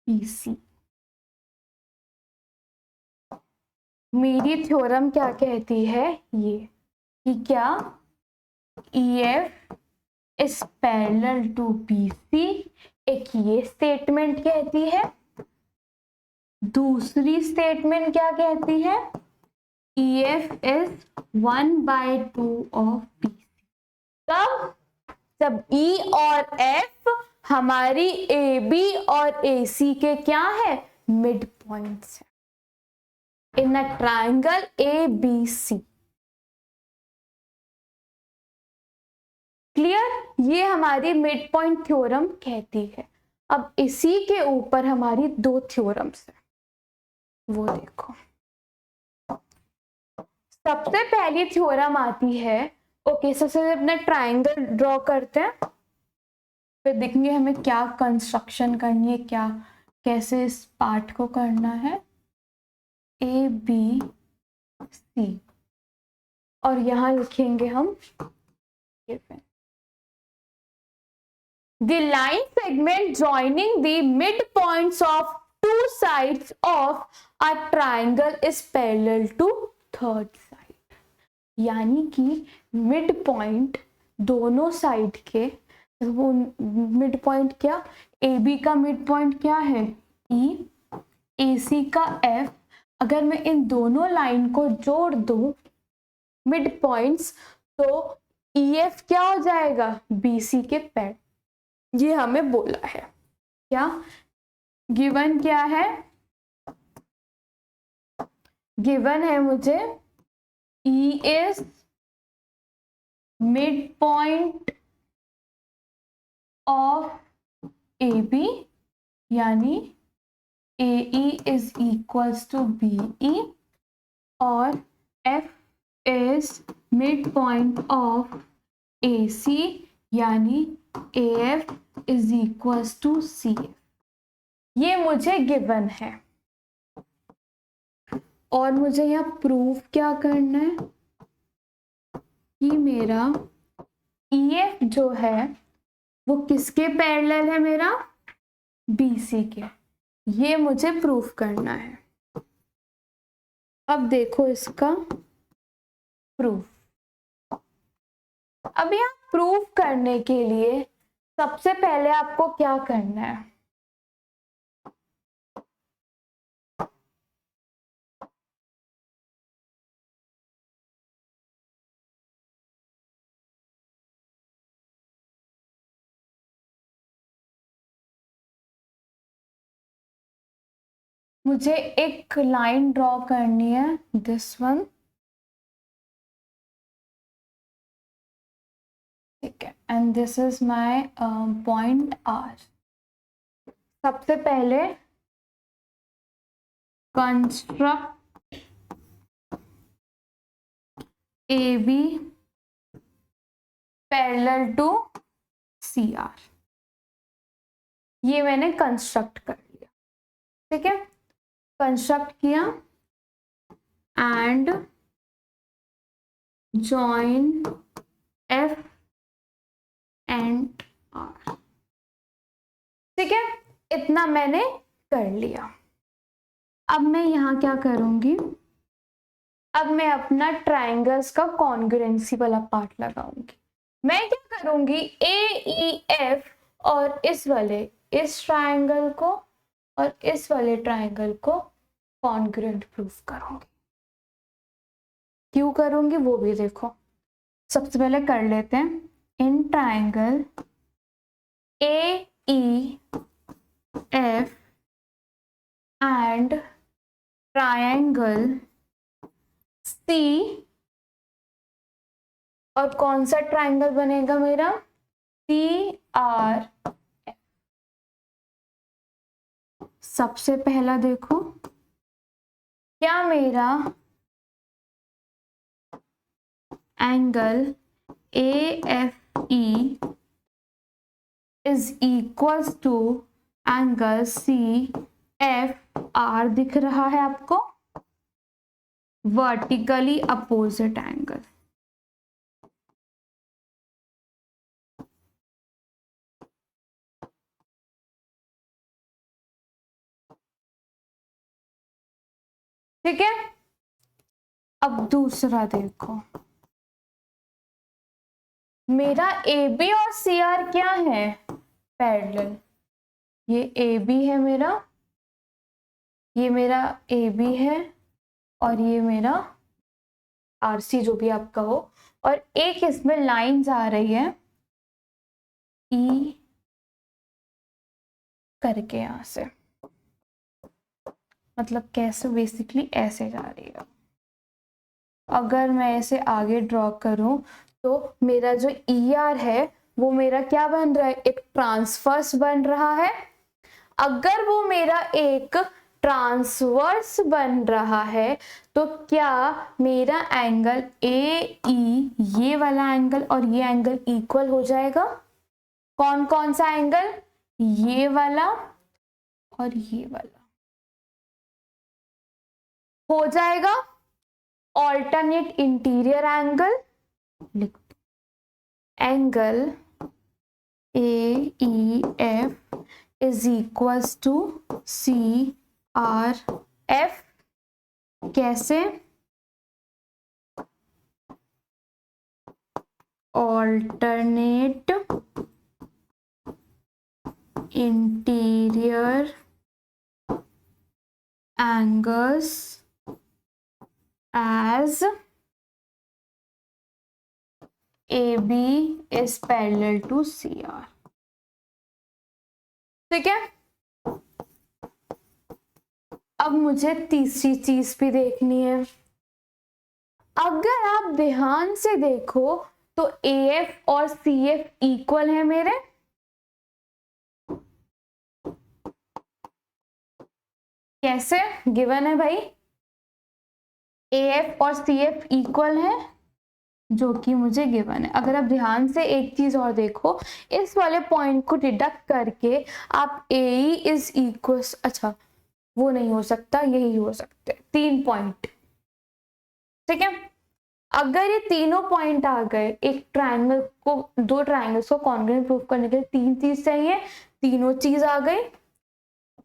PC। मेरी थ्योरम क्या कहती है? ये कि क्या EF is parallel to PC, एक ये स्टेटमेंट कहती है। दूसरी स्टेटमेंट क्या कहती है? EF is 1/2 of PC। कब? जब ई और एफ हमारी ए बी और ए सी के क्या है, मिड पॉइंट्स है in a triangle A B C. Clear, ये हमारी मिड पॉइंट थ्योरम कहती है। अब इसी के ऊपर हमारी दो थ्योरम्स है, वो देखो। सबसे पहली थ्योरम आती है, ओके सबसे अपना ट्राइंगल ड्रॉ करते हैं, फिर देखेंगे हमें क्या कंस्ट्रक्शन करनी है, क्या कैसे इस पार्ट को करना है, ए बी सी, और यहां लिखेंगे हम the line segment joining the midpoints of two sides of a triangle is parallel to third side। यानी कि मिड पॉइंट दोनों साइड के, वो मिड पॉइंट क्या, ए बी का मिड पॉइंट क्या है ई, ए सी का एफ, अगर मैं इन दोनों लाइन को जोड़ दूं मिड पॉइंट्स, तो ई एफ क्या हो जाएगा, बी सी के पैर। ये हमें बोला है, क्या गिवन क्या है, गिवन है मुझे E is mid point of A B, यानी A E is equals to B E, और F is mid point of A C, यानी A F is equals to C F. ये मुझे गिवन है, और मुझे यहाँ प्रूव क्या करना है कि मेरा ई एफ जो है वो किसके पैरेलल है, मेरा बी सी के। ये मुझे प्रूफ करना है। अब देखो इसका प्रूफ। अब यहाँ प्रूफ करने के लिए सबसे पहले आपको क्या करना है, मुझे एक लाइन ड्रॉ करनी है, दिस वन, ठीक है, and this is my point R. सबसे पहले construct A B parallel to C R, ये मैंने कंस्ट्रक्ट कर लिया, ठीक है, कंस्ट्रक्ट किया and join F and R, ठीक है, इतना मैंने कर लिया। अब मैं यहाँ क्या करूंगी, अब मैं अपना ट्राइंगल्स का कॉन्ग्रुएंसी वाला पार्ट लगाऊंगी। मैं क्या करूंगी, ए ई एफ और इस वाले इस ट्राइंगल को और इस वाले ट्राइंगल को कॉन्ग्रुएंट प्रूफ करूंगी। क्यों करूंगी वो भी देखो। सबसे पहले कर लेते हैं, in triangle A E F and triangle C, और कौन सा ट्राइंगल बनेगा मेरा, सी आर एफ। सबसे पहला देखो, क्या मेरा angle A F E is equals to angle C F R दिख रहा है आपको, वर्टिकली अपोजिट एंगल। ठीक है, अब दूसरा देखो, मेरा ए बी और सी आर क्या है, पैरेलल। ये ए बी है मेरा, ये मेरा ए बी है, और ये मेरा आर सी जो भी आपका हो, और एक इसमें लाइंस आ रही है ई करके यहां से, मतलब कैसे, बेसिकली ऐसे जा रही है। अगर मैं इसे आगे ड्रॉ करूं तो मेरा जो ई आर है वो मेरा क्या बन रहा है, एक ट्रांसवर्स बन रहा है। अगर वो मेरा एक ट्रांसवर्स बन रहा है तो क्या मेरा एंगल ए ई, ये वाला एंगल और ये एंगल इक्वल हो जाएगा? कौन कौन सा एंगल? ये वाला और ये वाला हो जाएगा। ऑल्टरनेट इंटीरियर एंगल लिख, angle A E F is equals to C R F. कैसे? Alternate interior angles as AB is parallel to CR। ठीक है, अब मुझे तीसरी चीज भी देखनी है। अगर आप ध्यान से देखो तो AF और CF इक्वल है मेरे, कैसे? गिवन है भाई, AF और CF इक्वल है, जो कि मुझे गिवन है। अगर आप ध्यान से एक चीज और देखो, इस वाले पॉइंट को डिडक्ट करके आप AE इज इक्वल, अच्छा वो नहीं हो सकता, यही हो सकते हैं 3 पॉइंट। ठीक है, अगर ये तीनों पॉइंट आ गए, एक ट्रायंगल को, दो ट्रायंगल्स को कॉन्ग्रुएंट प्रूफ करने के लिए 3 चीज चाहिए, तीनों चीज आ गई।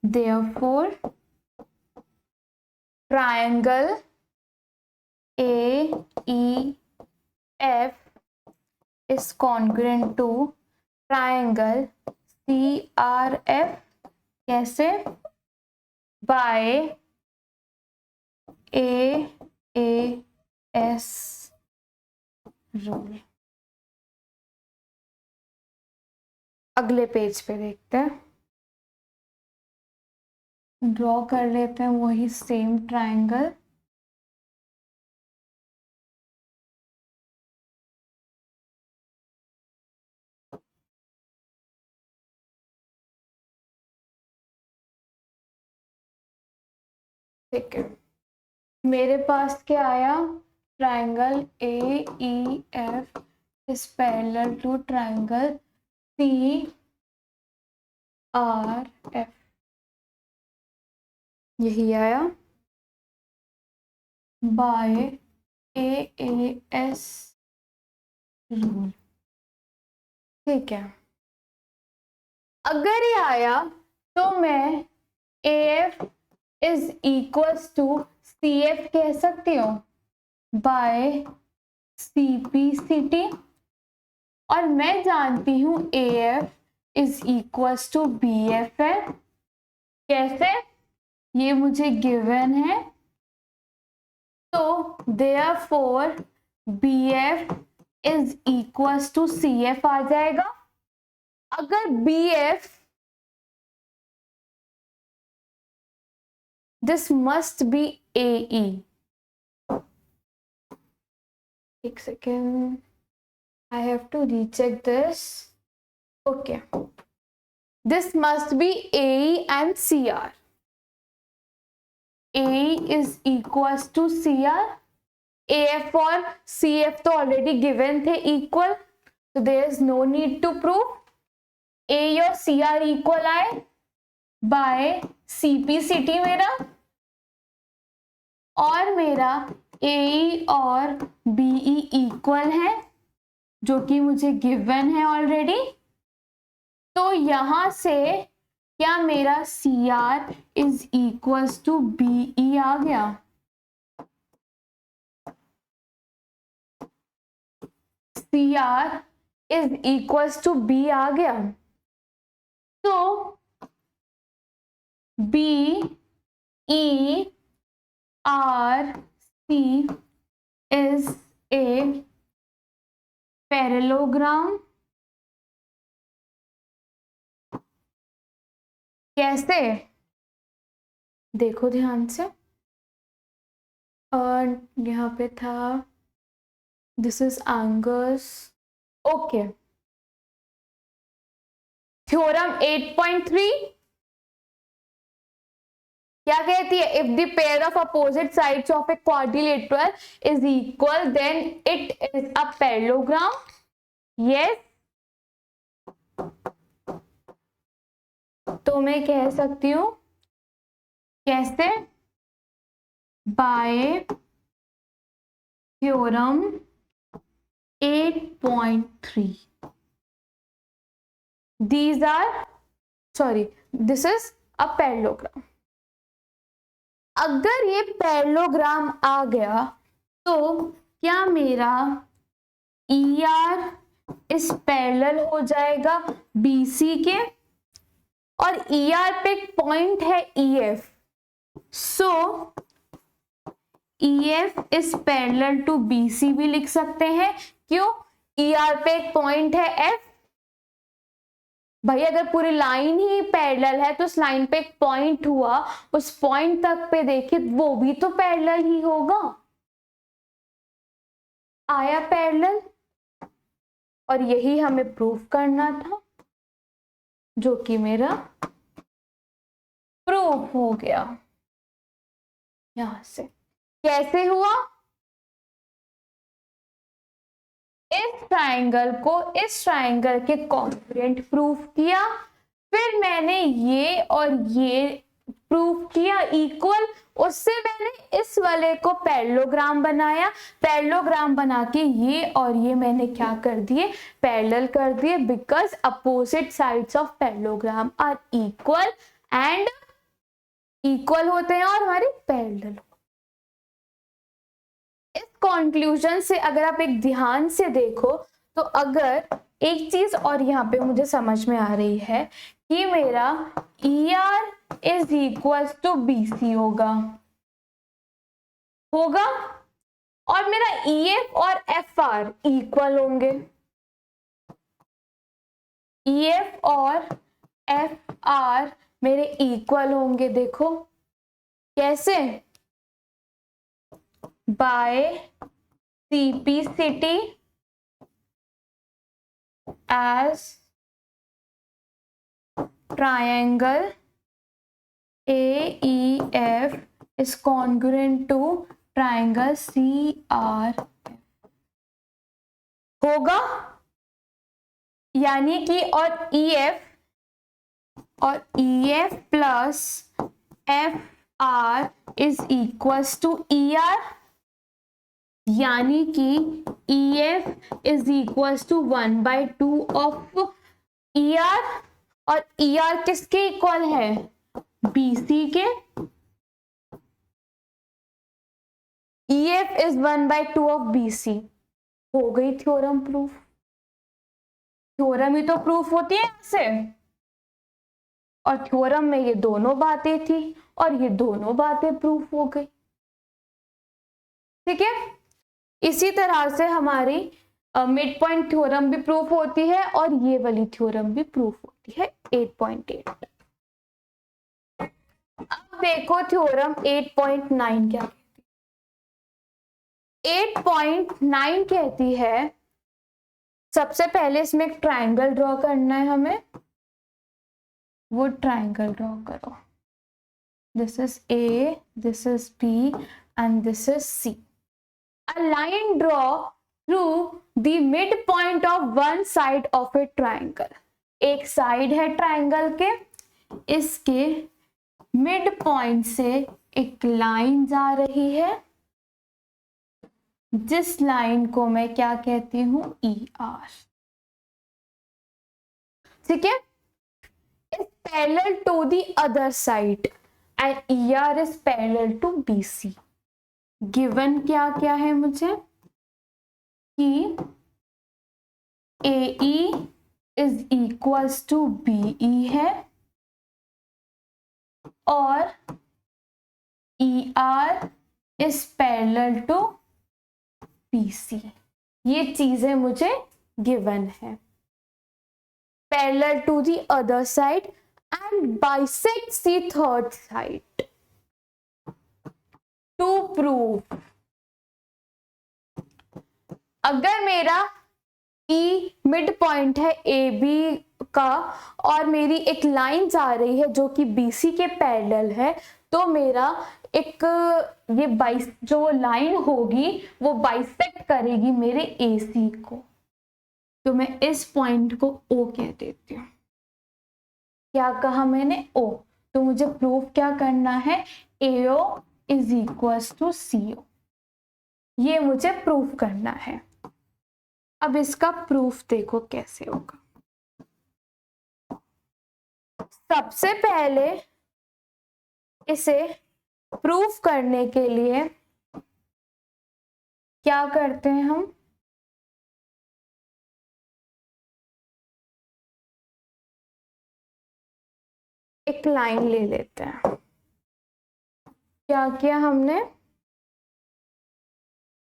Therefore triangle AEF is congruent to triangle CRF। कैसे? by AAS rule. अगले पेज पे देखते हैं, ड्रॉ कर लेते हैं वही सेम ट्रायंगल। ठीक है, मेरे पास क्या आया, triangle AEF is parallel to triangle CRF, यही आया बाय AAS रूल। ठीक है, अगर ये आया तो मैं AF is equals to CF कह सकती हूँ बाय CPCT, और मैं जानती हूँ AF is equals to BF है। कैसे? ये मुझे गिवन है, तो therefore BF is equals to CF आ जाएगा। अगर BF, this must be AE। एक second, I have to recheck this. Okay, this must be AE and CR. AE is equals to CR, AF और CF तो already given थे equal, so there is no need to prove। AE और CR equal आए by CPCT मेरा, और मेरा AE और BE equal है, जो कि मुझे गिवन है ऑलरेडी। तो यहां से क्या मेरा CR is equals to BE आ गया? CR is equals to B आ गया। तो BERC is a parallelogram कैसे, देखो ध्यान से, और यहाँ पे था this is angles, okay. Theorem 8.3 क्या कहती है? If the pair of opposite sides of a quadrilateral is equal then it is a parallelogram. Yes, तो मैं कह सकती हूं कैसे? By theorem 8.3 these are, sorry, this is a parallelogram। अगर ये पैरेललोग्राम आ गया तो क्या मेरा ER इस पैरेलल हो जाएगा BC के, और ER पे एक पॉइंट है EF, so EF is parallel to BC भी लिख सकते हैं। क्यों? ER पे एक पॉइंट है F। भाई अगर पूरी लाइन ही पैरेलल है तो उस लाइन पे एक पॉइंट हुआ, उस पॉइंट तक पे देखिए वो भी तो पैरेलल ही होगा। आया पैरेलल, और यही हमें प्रूफ करना था, जो कि मेरा प्रूफ हो गया। यहां से कैसे हुआ? इस ट्राइंगल को इस ट्राइंगल के कॉन्ग्रुएंट प्रूफ किया, फिर मैंने ये और ये प्रूफ किया इक्वल, उससे मैंने इस वाले को पैरेललोग्राम बनाया, पैरेललोग्राम बना के ये और ये मैंने क्या कर दिए? पैरेलल कर दिए, because opposite sides of parallelogram are equal and equal होते हैं और हमारे पैरेलल। इस कंक्लूजन से अगर आप एक ध्यान से देखो तो अगर एक चीज और यहाँ पे मुझे समझ में आ रही है कि मेरा ER is equal to BC होगा, और मेरा EF और FR इक्वल होंगे, EF और FR मेरे इक्वल होंगे। देखो कैसे? By CPCT as triangle AEF is congruent to triangle CRF होगा, यानी कि और EF plus FR is equals to ER, यानी कि EF is equals to 1/2 of ER, और ER किसके इक्वल है? BC के। EF is 1/2 of BC। हो गई थ्योरम प्रूफ। थ्योरम ही तो प्रूफ होती है ऐसे, और थ्योरम में ये दोनों बातें थी और ये दोनों बातें प्रूफ हो गई। ठीक है, इसी तरह से हमारी मिड पॉइंट थ्योरम भी प्रूफ होती है और ये वाली थ्योरम भी प्रूफ होती है 8.8। अब देखो थ्योरम 8.9 क्या कहती है। 8.9 कहती है, सबसे पहले इसमें एक ट्राइंगल ड्रॉ करना है हमें, वो ट्राइंगल ड्रॉ करो। This is A, this is B and this is C. A line draw through the midpoint of one side of a triangle. एक साइड है ट्राइंगल के, इसके मिड पॉइंट से एक लाइन जा रही है, जिस लाइन को मैं क्या कहती हूं? ER। ठीक है, is parallel to the other side and ER is parallel to BC। Given क्या क्या है मुझे कि AE is equals to BE है और ER is parallel to BC। ये चीजें मुझे गिवन है। Parallel to the other side and bisect the third side to prove, अगर मेरा E मिड पॉइंट है ए बी का और मेरी एक लाइन जा रही है जो कि BC के पैरेलल है, तो मेरा एक ये जो लाइन होगी वो बाइसेक्ट करेगी मेरे AC को, तो मैं इस पॉइंट को O कह देती हूँ। क्या कहा मैंने? O। तो मुझे प्रूफ क्या करना है? AO is equals to CO, ये मुझे प्रूफ करना है। अब इसका प्रूफ देखो कैसे होगा। सबसे पहले इसे प्रूफ करने के लिए क्या करते हैं हम? एक लाइन ले लेते हैं। क्या किया हमने?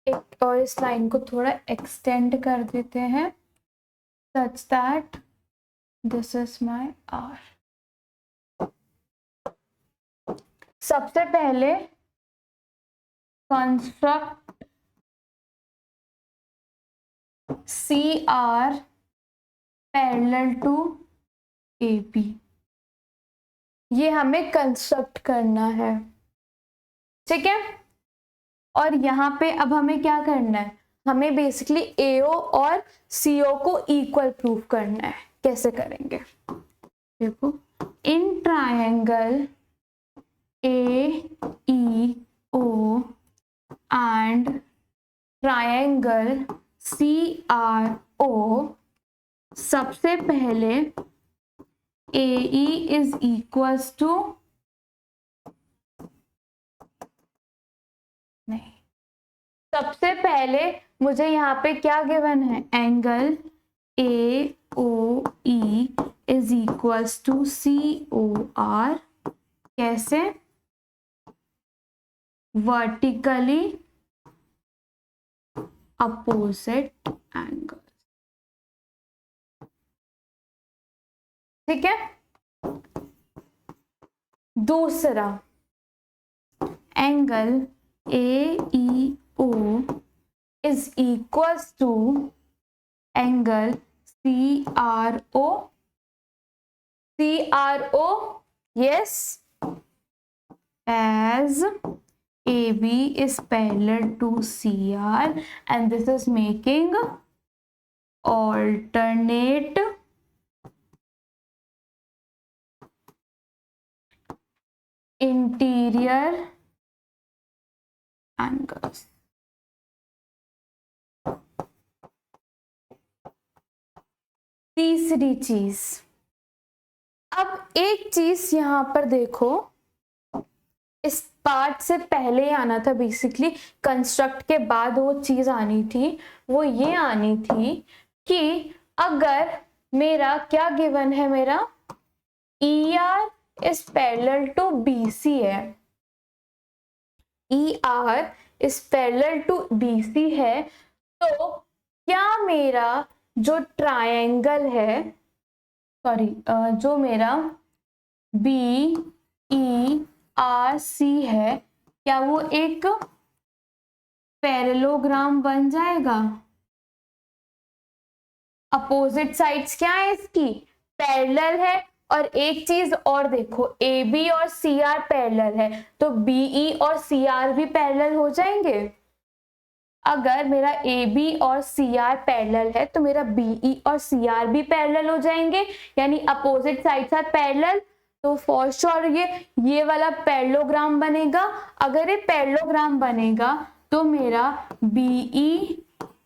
एक और इस लाइन को थोड़ा एक्सटेंड कर देते हैं such that this is my R। सबसे पहले construct CR parallel to AB, ये हमें कंस्ट्रक्ट करना है, ठीक है। और यहाँ पे अब हमें क्या करना है? हमें बेसिकली AO और CO को इक्वल प्रूफ करना है। कैसे करेंगे? देखो, in triangle AEO and triangle CRO, सबसे पहले AE इज इक्वल्स टू, नहीं, सबसे पहले मुझे यहाँ पे क्या गिवन है? Angle AOE is equals to COR। कैसे? वर्टिकली अपोजिट एंगल, ठीक है। दूसरा, angle AEO is equals to angle CRO। CRO, yes, as AB is parallel to CR and this is making alternate interior angles। तीसरी चीज, अब एक चीज यहां पर देखो, इस पार्ट से पहले आना था, बेसिकली कंस्ट्रक्ट के बाद वो चीज आनी थी, वो ये आनी थी कि अगर मेरा क्या गिवन है, मेरा ER is parallel to BC है, ER is parallel to BC है, तो क्या मेरा जो ट्रायंगल है, सॉरी जो मेरा BERC है, क्या वो एक पैरेलोग्राम बन जाएगा? अपोजिट साइड्स क्या है इसकी? पैरेलल है। और एक चीज और देखो, AB और CR पैरेलल है, तो BE और CR भी पैरेलल हो जाएंगे। अगर मेरा AB और CR पैरेलल है तो मेरा BE और CR भी पैरेलल हो जाएंगे, यानी अपोजिट साइड्स आर पैरेलल, तो फॉर श्योर ये वाला पैरेलोग्राम बनेगा। अगर ये पैरेलोग्राम बनेगा तो मेरा BE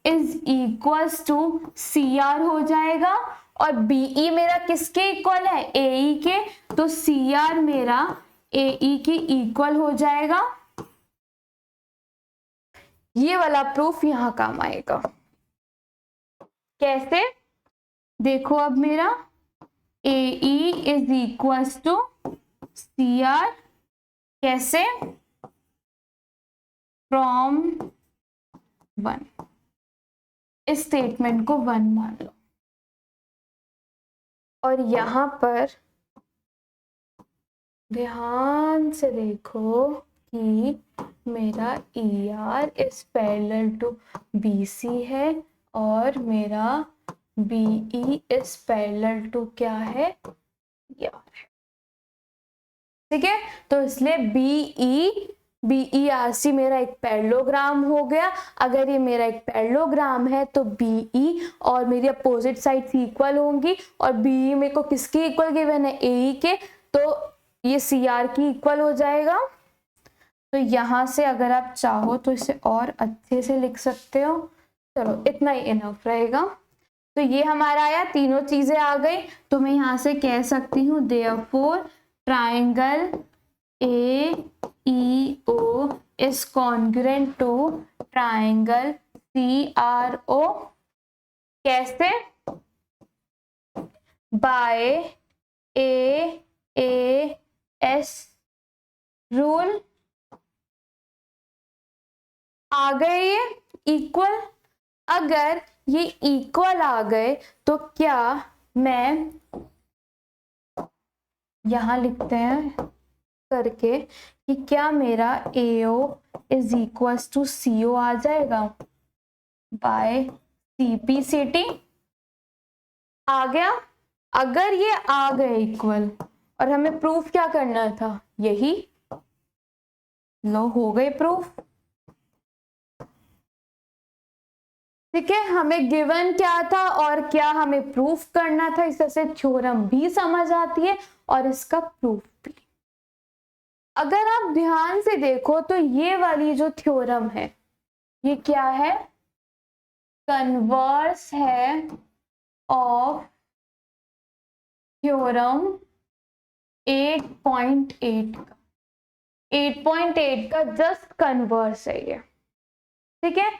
is equals to CR हो जाएगा, और BE मेरा किसके इक्वल है? AE के, तो CR मेरा AE के इक्वल हो जाएगा। ये वाला प्रूफ यहां काम आएगा। कैसे? देखो, अब मेरा AE is equals to CR, कैसे? फ्रॉम 1, इस स्टेटमेंट को 1 मान लो, और यहां पर ध्यान से देखो कि मेरा ER is parallel to BC है और मेरा BE इज पैरेलल टू क्या है, ER। ठीक है, तो इसलिए BERC मेरा एक पैरेललोग्राम हो गया। अगर ये मेरा एक पैरेललोग्राम है तो BE और मेरी अपोजिट साइड्स इक्वल होंगी, और BE मेरे को किसकी इक्वल गिवन है, AE के, तो ये CR की इक्वल हो जाएगा। तो यहाँ से अगर आप चाहो तो इसे और अच्छे से लिख सकते हो। चलो इतना ही इनफ रहेगा। तो ये हमारा आया, तीनों चीजें आ गई। तो मैं यहाँ से कह सकती हूँ therefore triangle AEO is congruent to triangle CRO। कैसे? By AAS rule. आ गए ये इक्वल। अगर ये इक्वल आ गए तो क्या मैं यहां लिखते हैं करके कि क्या मेरा AO is equal to CO आ जाएगा बाय CPCT। आ गया। अगर ये आ गए इक्वल, और हमें प्रूफ क्या करना था, यही लो हो गए प्रूफ। ठीक है, हमें गिवन क्या था और क्या हमें प्रूफ करना था, इस तरह से थ्योरम भी समझ आती है और इसका प्रूफ भी। अगर आप ध्यान से देखो तो ये वाली जो थ्योरम है ये क्या है, कन्वर्स है ऑफ थ्योरम 8.8 का। 8.8 का जस्ट कन्वर्स है ये। ठीक है,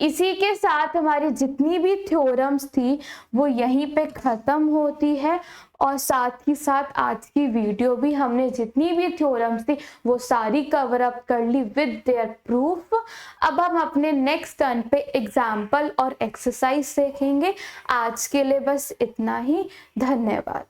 इसी के साथ हमारी जितनी भी थ्योरम्स थी वो यहीं पे खत्म होती है, और साथ ही साथ आज की वीडियो भी हमने जितनी भी थ्योरम्स थी वो सारी कवर अप कर ली विद देयर प्रूफ। अब हम अपने नेक्स्ट टर्न पे एग्जाम्पल और एक्सरसाइज सीखेंगे। आज के लिए बस इतना ही। धन्यवाद।